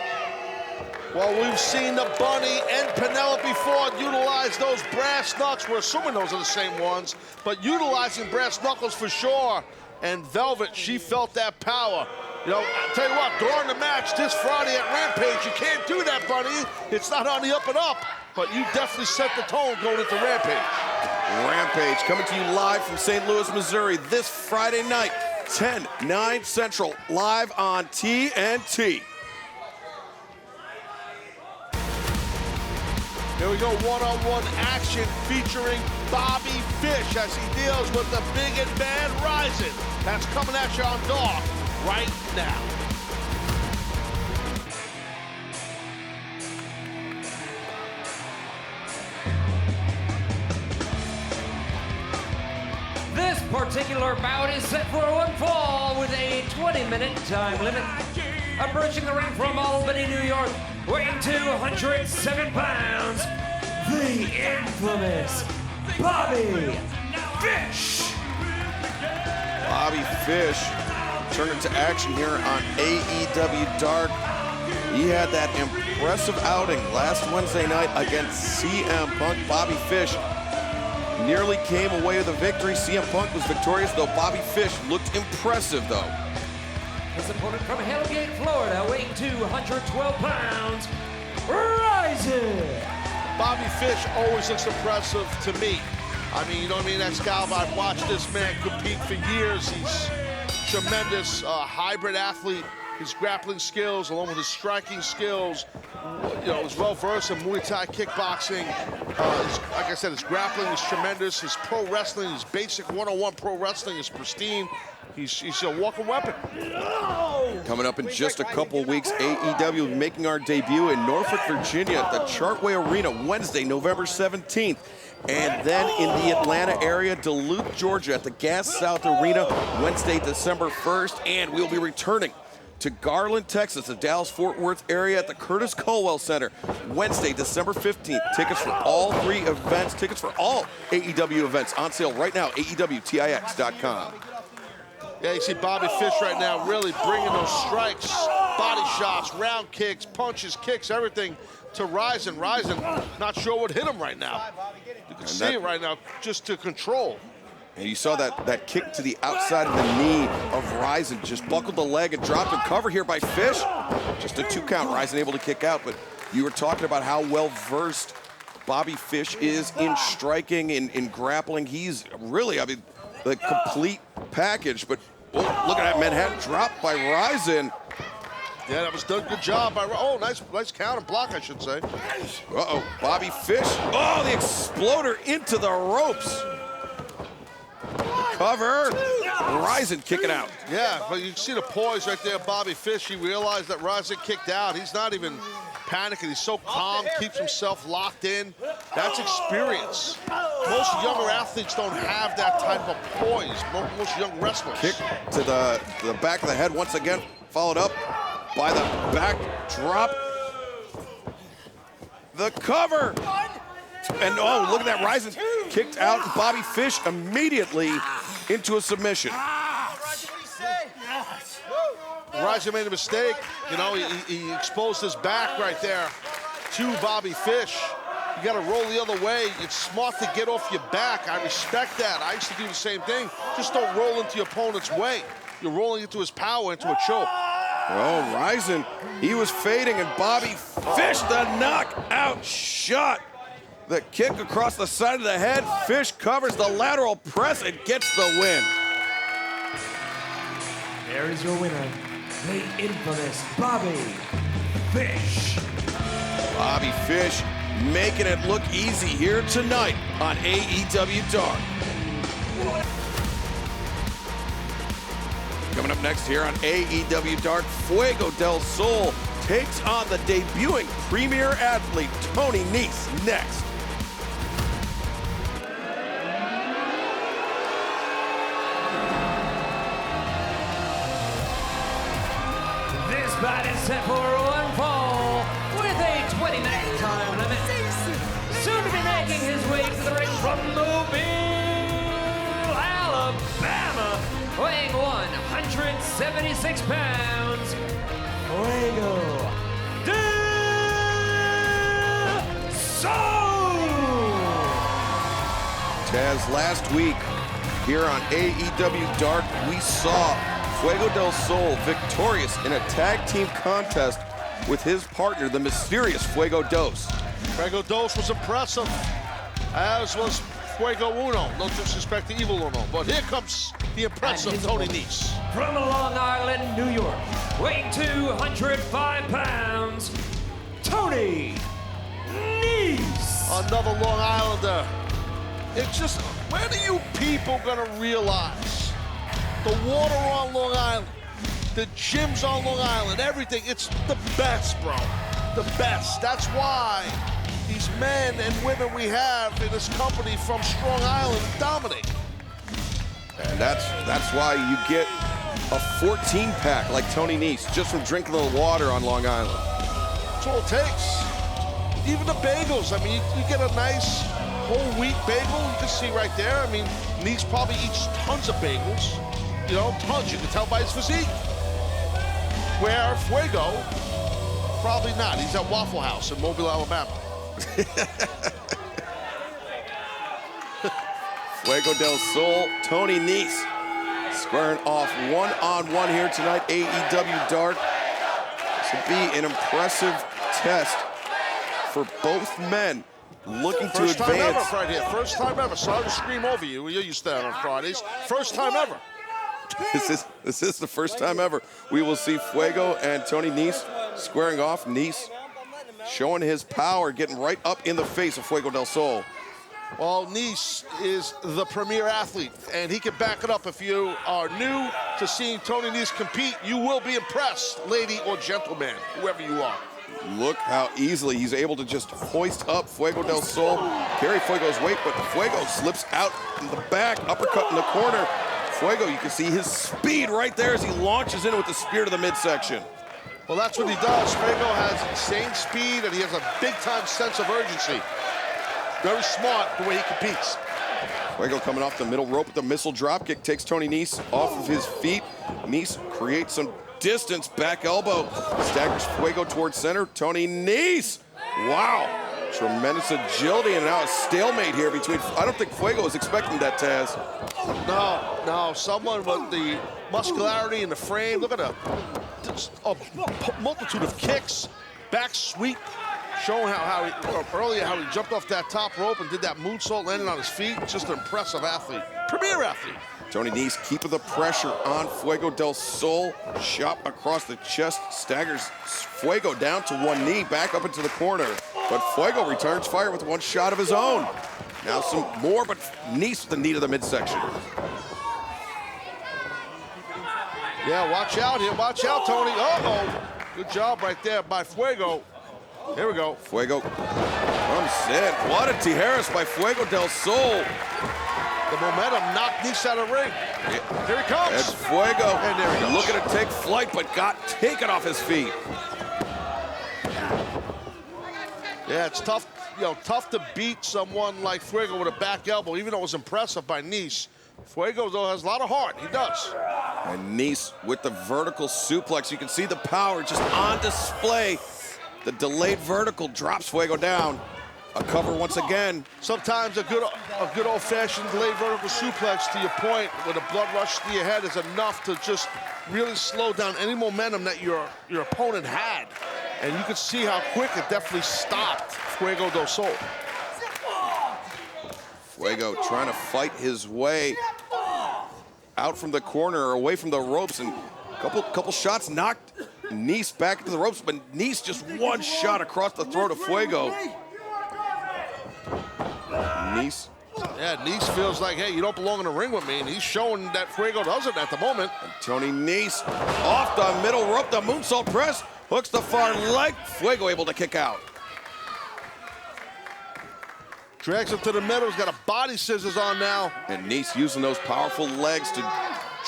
Well, we've seen the Bunny and Penelope Ford utilize those brass knucks. We're assuming those are the same ones, but utilizing brass knuckles for sure. And Velvet, she felt that power. You know, I'll tell you what, during the match this Friday at Rampage, you can't do that, Bunny. It's not on the up and up, but you definitely set the tone going into Rampage. Rampage coming to you live from St. Louis, Missouri this Friday night, 10/9 Central, live on TNT. Here we go, one-on-one action featuring Bobby Fish as he deals with the big and bad Ryzen. That's coming at you on Dark right now. This particular bout is set for one fall with a 20-minute time limit. Approaching the ring from Albany, New York, weighing 207 pounds, the infamous Bobby Fish. Bobby Fish turning to action here on AEW Dark. He had that impressive outing last Wednesday night against CM Punk. Bobby Fish nearly came away with a victory. CM Punk was victorious, though Bobby Fish looked impressive, though. His opponent from Hellgate, Florida, weighing 212 pounds, Ryzen. Bobby Fish always looks impressive to me. I mean, you know what I mean? That's Cal. I've watched this man compete for years. He's tremendous hybrid athlete. His grappling skills, along with his striking skills, you know, is well-versed in Muay Thai kickboxing. Like I said, his grappling is tremendous. His pro wrestling, his basic one-on-one pro wrestling is pristine. He's a walking weapon. Coming up in just a couple weeks, AEW will be making our debut in Norfolk, Virginia at the Chartway Arena Wednesday, November 17th. And then in the Atlanta area, Duluth, Georgia at the Gas South Arena Wednesday, December 1st. And we'll be returning to Garland, Texas, the Dallas-Fort Worth area at the Curtis Culwell Center Wednesday, December 15th. Tickets for all three events, tickets for all AEW events on sale right now, AEWTIX.com. Yeah, you see Bobby Fish right now really bringing those strikes, body shots, round kicks, punches, kicks, everything to Ryzen. Ryzen not sure what hit him right now. You can see it right now, just to control. And you saw that kick to the outside of the knee of Ryzen, just buckled the leg and dropped him. Cover here by Fish. Just a 2 count, Ryzen able to kick out, but you were talking about how well-versed Bobby Fish is in striking, in grappling. He's really, I mean, the complete package, but oh, look at that Manhattan drop by Ryzen. Yeah, that was done. Good job by, oh, nice count and block, I should say. Uh-oh, Bobby Fish. Oh, the exploder into the ropes. Cover. Ryzen kicking out. Yeah, but you can see the poise right there, Bobby Fish. He realized that Ryzen kicked out. He's not even panicking. He's so calm, keeps himself locked in. That's experience. Most younger athletes don't have that type of poise. Most young wrestlers. Kick to the back of the head once again, followed up by the back drop. The cover. And oh, look at that, Ryzen kicked out Bobby Fish immediately into a submission. Ryzen made a mistake. You know, he exposed his back right there to Bobby Fish. You got to roll the other way. It's smart to get off your back. I respect that. I used to do the same thing. Just don't roll into your opponent's way. You're rolling into his power, into a choke. Oh, Ryzen, he was fading, and Bobby Fish, the knockout shot. The kick across the side of the head. Fish covers the lateral press and gets the win. There is your winner, the infamous Bobby Fish. Bobby Fish making it look easy here tonight on AEW Dark. Coming up next here on AEW Dark, Fuego del Sol takes on the debuting premier athlete Tony Nese next. This bout is set for one fall with a 20-minute time limit. Soon to be making his way to the ring from Mobile, Alabama, weighing 176 pounds, Fuego del Sol. Taz, last week here on AEW Dark, we saw Fuego del Sol victorious in a tag team contest with his partner, the mysterious Fuego Dos. Fuego Dos was impressive, as was Fuego Uno. No disrespect to Evil Uno, but here comes the impressive Tony Nese. From Long Island, New York, weighing 205 pounds, Tony Nese. Another Long Islander. It's just, when are you people gonna realize the water on Long Island, the gyms on Long Island, everything, it's the best, bro. The best. That's why these men and women we have in this company from Strong Island dominate. And that's why you get a 14-pack like Tony Nese just from drinking a little water on Long Island. That's all it takes. Even the bagels, I mean, you get a nice whole wheat bagel, you can see right there. I mean, Nese probably eats tons of bagels. You know, tons, you can tell by his physique. Where Fuego, probably not. He's at Waffle House in Mobile, Alabama. Fuego del Sol, Tony Nese squaring off one-on-one here tonight, AEW Dark. This will be an impressive test for both men looking to advance. First time ever right here, first time ever. Sorry to scream over you. You're used to that on Fridays. First time ever. This is the first time ever we will see Fuego and Tony Nese squaring off. Nese showing his power, getting right up in the face of Fuego del Sol. Well, Nese is the premier athlete, and he can back it up. If you are new to seeing Tony Nese compete, you will be impressed, lady or gentleman, whoever you are. Look how easily he's able to just hoist up Fuego del Sol, carry Fuego's weight, but Fuego slips out in the back, uppercut in the corner. Fuego, you can see his speed right there as he launches in with the spear to the midsection. Well, that's what he does. Fuego has insane speed, and he has a big-time sense of urgency. Very smart the way he competes. Fuego coming off the middle rope with the missile dropkick, takes Tony Nese off of his feet. Nese creates some distance, back elbow, staggers Fuego towards center. Tony Nese, wow, tremendous agility, and now a stalemate here between, I don't think Fuego was expecting that, Taz. No, someone with the muscularity in the frame. Look at a multitude of kicks, back sweep, showing how he jumped off that top rope and did that moonsault, landing on his feet. Just an impressive athlete, premier athlete. Tony Nese keeping the pressure on Fuego del Sol. Shot across the chest, staggers Fuego down to one knee, back up into the corner. But Fuego returns fire with one shot of his own. Now some more, but Nese with the knee to the midsection. Yeah, watch out here. Watch out, Tony. Uh-oh. Good job right there by Fuego. Here we go. Fuego comes in. What a Tijeras by Fuego del Sol. The momentum knocked Nese out of the ring. Yeah. Here he comes. That's Fuego. And there he goes. Looking to take flight, but got taken off his feet. Yeah, it's tough, tough to beat someone like Fuego with a back elbow, even though it was impressive by Nese. Fuego, though, has a lot of heart. He does. And Nese with the vertical suplex. You can see the power just on display. The delayed vertical drops Fuego down. A cover once again. Sometimes a good old-fashioned delayed vertical suplex, to your point, with a blood rush to your head is enough to just really slow down any momentum that your opponent had. And you can see how quick it definitely stopped Fuego del Sol. Fuego trying to fight his way out from the corner, away from the ropes, and couple shots knocked NESE back into the ropes, but NESE just one shot across the throat of Fuego. NESE. Yeah, NESE feels like, hey, you don't belong in the ring with me, and he's showing that Fuego doesn't at the moment. And Tony Nese off the middle rope, the moonsault press, hooks the far leg. Fuego able to kick out. Drags him to the middle, he's got a body scissors on now. And NESE using those powerful legs to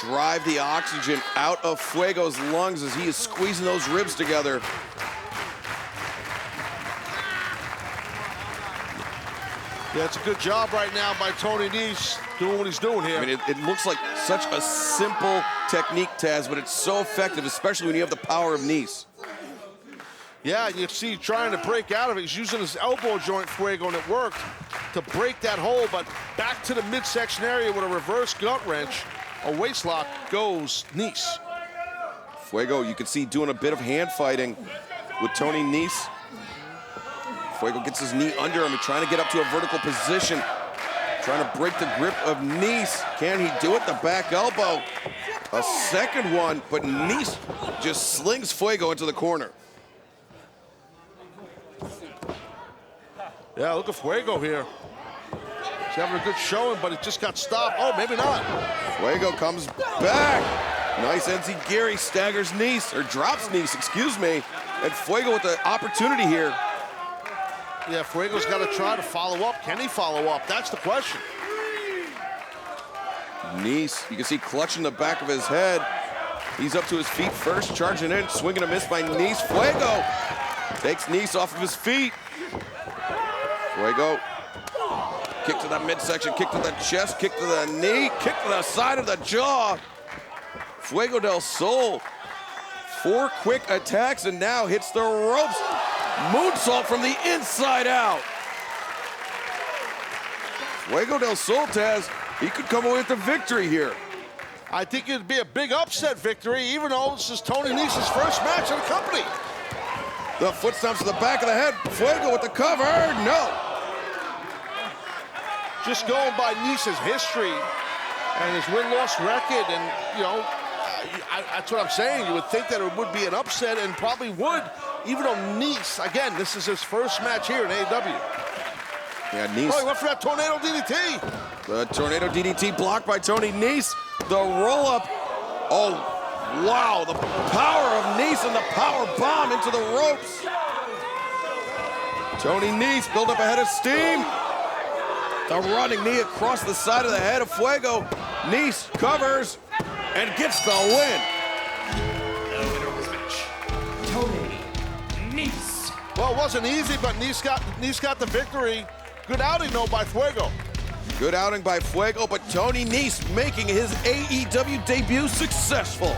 drive the oxygen out of Fuego's lungs as he is squeezing those ribs together. Yeah, it's a good job right now by Tony Nese doing what he's doing here. I mean, it looks like such a simple technique, Taz, but it's so effective, especially when you have the power of NESE. Yeah, you see trying to break out of it. He's using his elbow joint, Fuego, and it worked to break that hold, but back to the midsection area with a reverse gut wrench, a waist lock goes NESE. Fuego, you can see doing a bit of hand fighting with Tony Nese. Fuego gets his knee under him and trying to get up to a vertical position. Trying to break the grip of NESE. Can he do it? The back elbow. A second one, but NESE just slings Fuego into the corner. Yeah, look at Fuego here. He's having a good showing, but it just got stopped. Oh, maybe not. Fuego comes back. Nice enziguri, staggers NESE, or drops NESE, excuse me. And Fuego with the opportunity here. Yeah, Fuego's got to try to follow up. Can he follow up? That's the question. NESE, you can see clutching the back of his head. He's up to his feet first, charging in, swinging a miss by NESE. Fuego takes NESE off of his feet. Fuego, kick to the midsection, kick to the chest, kick to the knee, kick to the side of the jaw. Fuego del Sol, 4 quick attacks and now hits the ropes. Moonsault from the inside out. Fuego del Sol, Taz, he could come away with the victory here. I think it'd be a big upset victory, even though this is Tony Nese's first match in the company. The foot stomps to the back of the head. Fuego with the cover, no. Just going by Nese's history and his win-loss record, and, you know, that's what I'm saying. You would think that it would be an upset, and probably would, even though NESE, again, this is his first match here in AEW. Yeah, NESE. Oh, he went for that tornado DDT. The tornado DDT blocked by Tony Nese. The roll-up. Oh, wow, the power of NESE and the power bomb into the ropes. Tony Nese built up a head of steam. The running knee across the side of the head of Fuego. Nese covers and gets the win. The winner of this match, Tony Nese. Well, it wasn't easy, but Nese got the victory. Good outing, though, by Fuego. Good outing by Fuego, but Tony Nese making his AEW debut successful.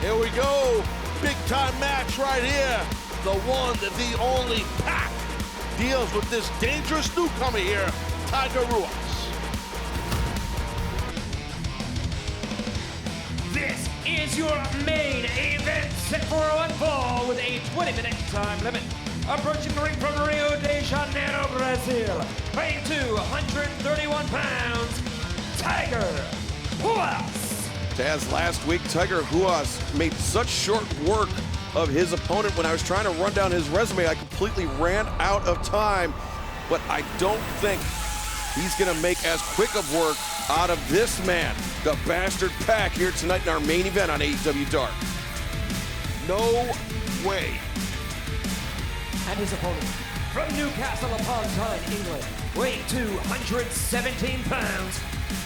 Here we go. Big time match right here. The one, the only Pac deals with this dangerous newcomer here, Tiger Ruas. This is your main event set for one fall with a 20-minute time limit. Approaching the ring from Rio de Janeiro, Brazil, weighing 231 pounds, Tiger Ruas. Taz, last week, Tiger Ruas made such short work of his opponent. When I was trying to run down his resume, I completely ran out of time. But I don't think he's going to make as quick of work out of this man, the Bastard Pac, here tonight in our main event on AEW Dark. No way. And his opponent, from Newcastle upon Tyne, England, weighing 217 pounds,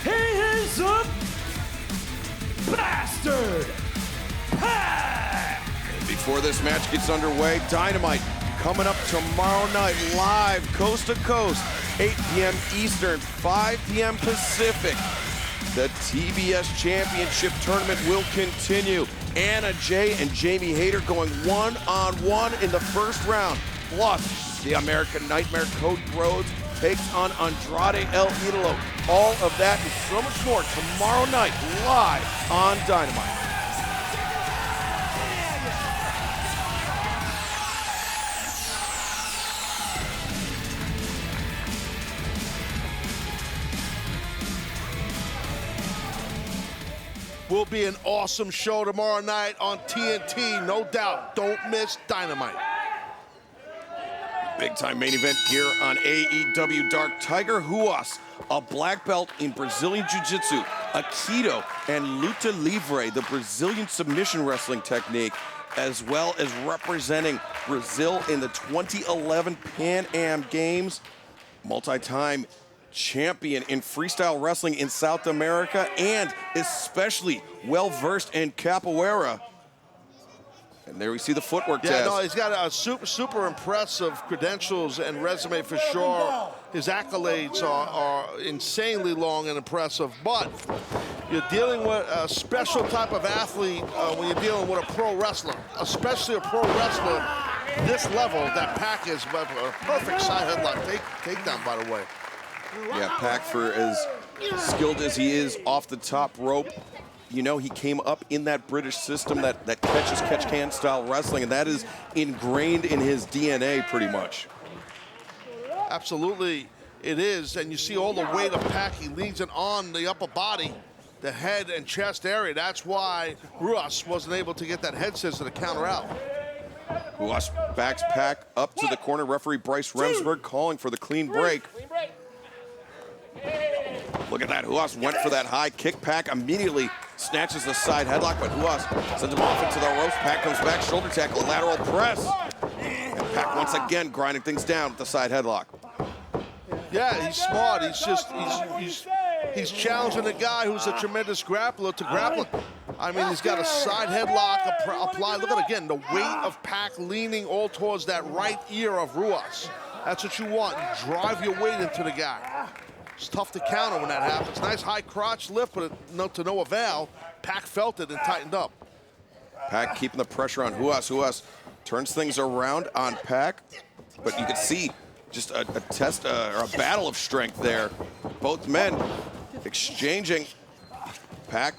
he is a Bastard Pac! Before this match gets underway, Dynamite coming up tomorrow night, live, coast to coast, 8 p.m. Eastern, 5 p.m. Pacific. The TBS Championship Tournament will continue. Anna Jay and Jamie Hayter going one-on-one in the first round. Plus, the American Nightmare Cody Rhodes takes on Andrade El Idolo. All of that and so much more tomorrow night live on Dynamite. Will be an awesome show tomorrow night on TNT, no doubt. Don't miss Dynamite. Big time main event here on AEW Dark. Tiger Ruas, a black belt in Brazilian Jiu-Jitsu, Aikido, and Luta Livre, the Brazilian submission wrestling technique, as well as representing Brazil in the 2011 Pan Am Games, multi-time champion in freestyle wrestling in South America, and especially well-versed in capoeira. And there we see the footwork test. Yeah, no, he's got a super impressive credentials and resume for sure. His accolades are insanely long and impressive, but you're dealing with a special type of athlete when you're dealing with a pro wrestler, especially a pro wrestler this level. That Pac is a perfect side headlock takedown, by the way. Yeah, Pac, for as skilled as he is off the top rope, you know, he came up in that British system, that catch-as-catch-can style wrestling, and that is ingrained in his DNA pretty much. Absolutely, it is. And you see all the weight of Pac. He leans it on the upper body, the head and chest area. That's why Ruas wasn't able to get that head scissor to counter out. Ruas backs Pac up to the corner. Referee Bryce Remsburg calling for the clean break. Look at that. Ruas went for that high kick. Pac immediately snatches the side headlock, but Ruas sends him off into the ropes. Pac comes back, shoulder tackle, lateral press. And Pac once again grinding things down with the side headlock. Yeah, he's smart. He's challenging a guy who's a tremendous grappler to grappling. I mean, he's got a side headlock applied. Look at, again, the weight of Pac leaning all towards that right ear of Ruas. That's what you want. You drive your weight into the guy. It's tough to counter when that happens. Nice high crotch lift, but to no avail. Pac felt it and tightened up. Pac keeping the pressure on Ruas. Ruas turns things around on Pac, but you can see just a test or a battle of strength there. Both men exchanging. Pac.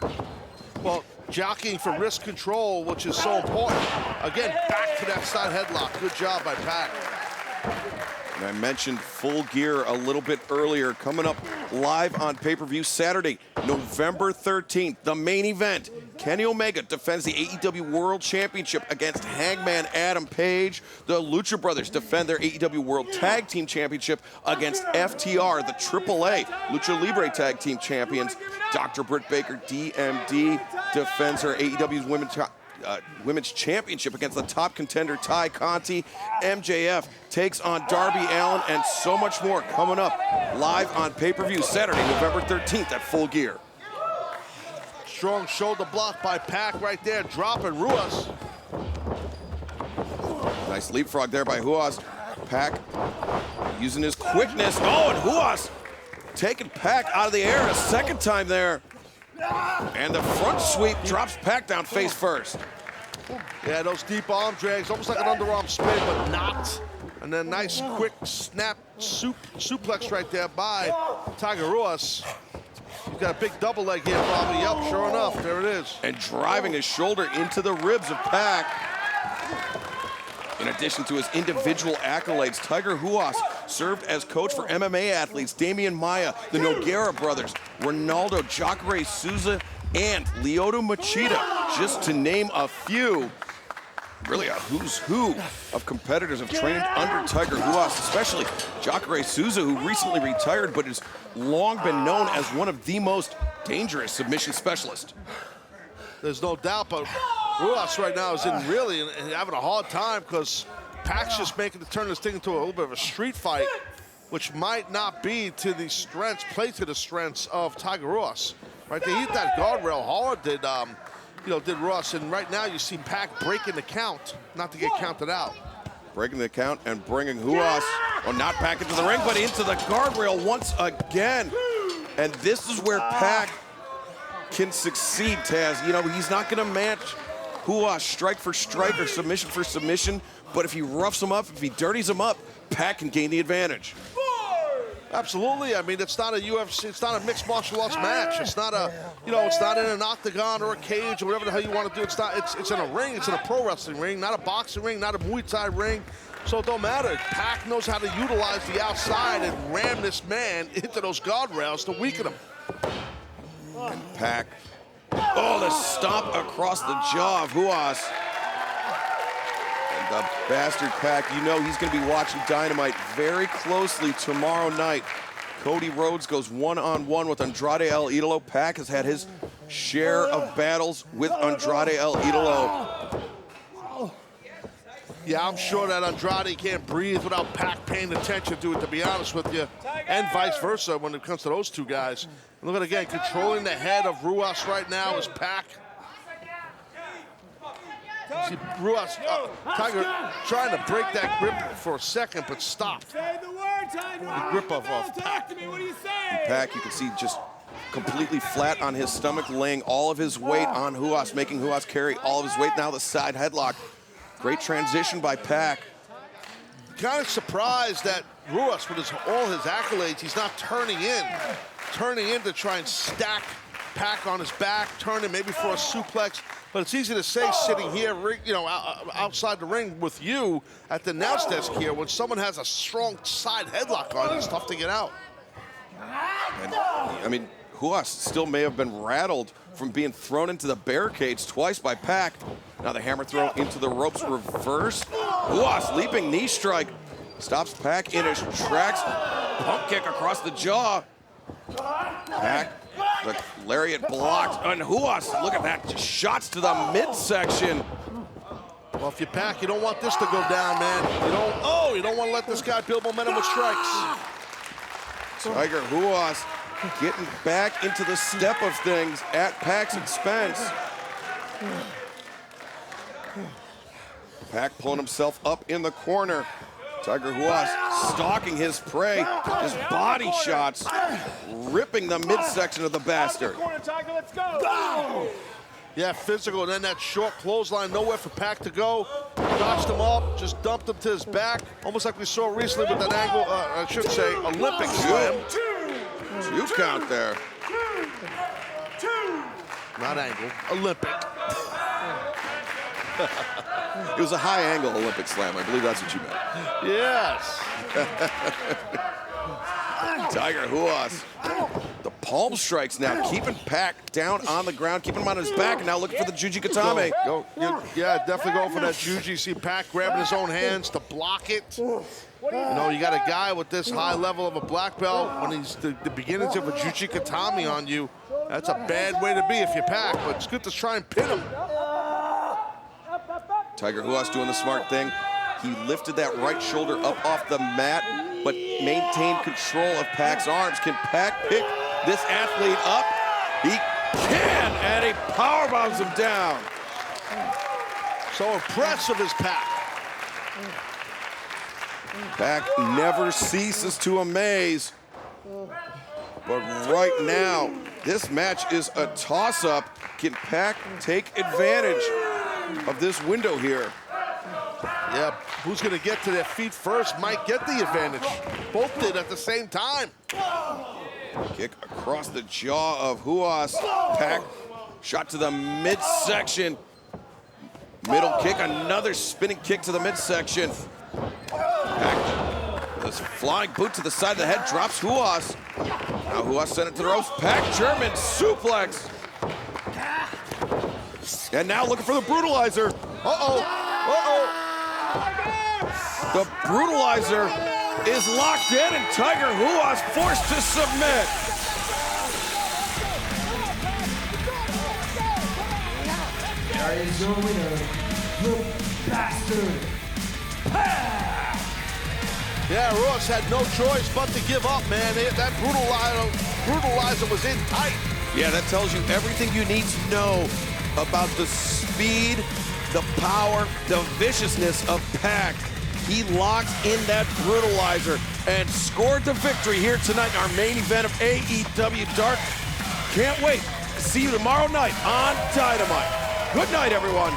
Well, jockeying for wrist control, which is so important. Again, back to that side headlock. Good job by Pac. And I mentioned Full Gear a little bit earlier, coming up live on pay-per-view Saturday, November 13th. The main event, Kenny Omega defends the AEW World Championship against Hangman Adam Page. The Lucha Brothers defend their AEW World Tag Team Championship against FTR, the AAA Lucha Libre Tag Team Champions. Dr. Britt Baker, DMD, defends her AEW's Women's Championship against the top contender Ty Conti. MJF takes on Darby Allin, and so much more coming up live on pay-per-view Saturday, November 13th at Full Gear. Strong shoulder block by Pac right there, dropping Ruas. Nice leapfrog there by Ruas. Pac using his quickness. Oh, and Ruas taking Pac out of the air a second time there. And the front sweep drops Pac down face first. Yeah, those deep arm drags, almost like an underarm spin, but not. And then nice quick snap suplex right there by Tiger Ruas. He's got a big double leg here probably. Yep, sure enough, there it is. And driving his shoulder into the ribs of Pac. In addition to his individual accolades, Tiger Ruas served as coach for MMA athletes Damian Maia, the Nogueira brothers, Ronaldo, Jacare Souza, and Lyoto Machida, just to name a few. Really a who's who of competitors have trained under Tiger Ruas, especially Jacare Souza, who recently retired but has long been known as one of the most dangerous submission specialists. There's no doubt, but Ruas right now is having a hard time because Pac's just making to turn this thing into a little bit of a street fight, which might not be to the strengths, play to the strengths of Tiger Ruas. Right, they hit that guardrail hard, did Ruas, and right now you see Pac breaking the count, not to get counted out. Breaking the count and bringing Ruas, not back into the ring, but into the guardrail once again. And this is where Pac can succeed, Taz. You know, he's not going to match Ruas strike for strike or submission for submission, but if he roughs him up, if he dirties him up, Pac can gain the advantage. Absolutely. I mean, it's not a UFC, it's not a mixed martial arts match. It's not a, you know, it's not in an octagon or a cage or whatever the hell you want to do. It's not. It's in a ring. It's in a pro wrestling ring, not a boxing ring, not a Muay Thai ring. So it don't matter. Pac knows how to utilize the outside and ram this man into those guardrails to weaken him. And Pac, oh, the stomp across the jaw of Ruas. The bastard Pac, you know he's going to be watching Dynamite very closely tomorrow night. Cody Rhodes goes one-on-one with Andrade El Idolo. Pac has had his share of battles with Andrade El Idolo. Yeah, I'm sure that Andrade can't breathe without Pac paying attention to it, to be honest with you, and vice versa when it comes to those two guys. And look at it again, controlling the head of Ruas right now is Pac. See, Ruas, Tiger trying to break that grip for a second, but stopped. Say the word, Tiger. The grip of Talk to me. What are you saying? Pac, you can see just completely flat on his stomach, laying all of his weight on Ruas, making Ruas carry all of his weight. Now the side headlock. Great transition by Pac. Kind of surprised that Ruas, with all his accolades, he's not turning in to try and stack Pac on his back, turning maybe for a suplex. But it's easy to say sitting here, you know, outside the ring with you at the announce desk here, when someone has a strong side headlock on, it's tough to get out. And, I mean, Ruas still may have been rattled from being thrown into the barricades twice by Pac. Now the hammer throw into the ropes, reverse. Ruas leaping knee strike. Stops Pac in his tracks. Pump kick across the jaw. Pac, the lariat blocked. And Ruas, look at that, just shots to the midsection. Well, if you're Pac, you don't want this to go down, man. You don't want to let this guy build momentum with strikes. Tiger Ruas getting back into the step of things at Pac's expense. Pac pulling himself up in the corner. Tiger Ruas stalking his prey. His body shots ripping the midsection of the bastard. Yeah, physical, and then that short clothesline, nowhere for Pac to go. Notched him up, just dumped him to his back, almost like we saw recently with that angle, I should say, Olympic slam. Two count there. Not angle, Olympic. It was a high angle Olympic slam. I believe that's what you meant. Yes. Tiger Ruas. The palm strikes now, keeping Pac down on the ground, keeping him on his back, and now looking for the Juji Katame. Yeah, definitely go for that Juji. See Pac grabbing his own hands to block it. You know, you got a guy with this high level of a black belt, when he's the beginnings of a Juji Katame on you, that's a bad way to be if you're Pac, but it's good to try and pin him. Tiger Ruas doing the smart thing. He lifted that right shoulder up off the mat, but maintained control of Pac's arms. Can Pac pick this athlete up? He can, and he powerbombs him down. So impressive is Pac. Pac never ceases to amaze. But right now, this match is a toss-up. Can Pac take advantage of this window here? Yeah, who's going to get to their feet first might get the advantage. Both did at the same time. Kick across the jaw of Ruas. Pac shot to the midsection. Middle kick, another spinning kick to the midsection. Pac with his flying boot to the side of the head, drops Ruas. Now Ruas sent it to the ropes. Pac German suplex. And now looking for the brutalizer. The brutalizer is locked in, and Tiger Ruas forced to submit. There is your winner, the bastard Pac. Yeah, Ruas had no choice but to give up, man. That brutalizer was in tight. Yeah, that tells you everything you need to know about the speed, the power, the viciousness of Pac. He locked in that brutalizer and scored the victory here tonight in our main event of AEW Dark. Can't wait to see you tomorrow night on Dynamite. Good night, everyone.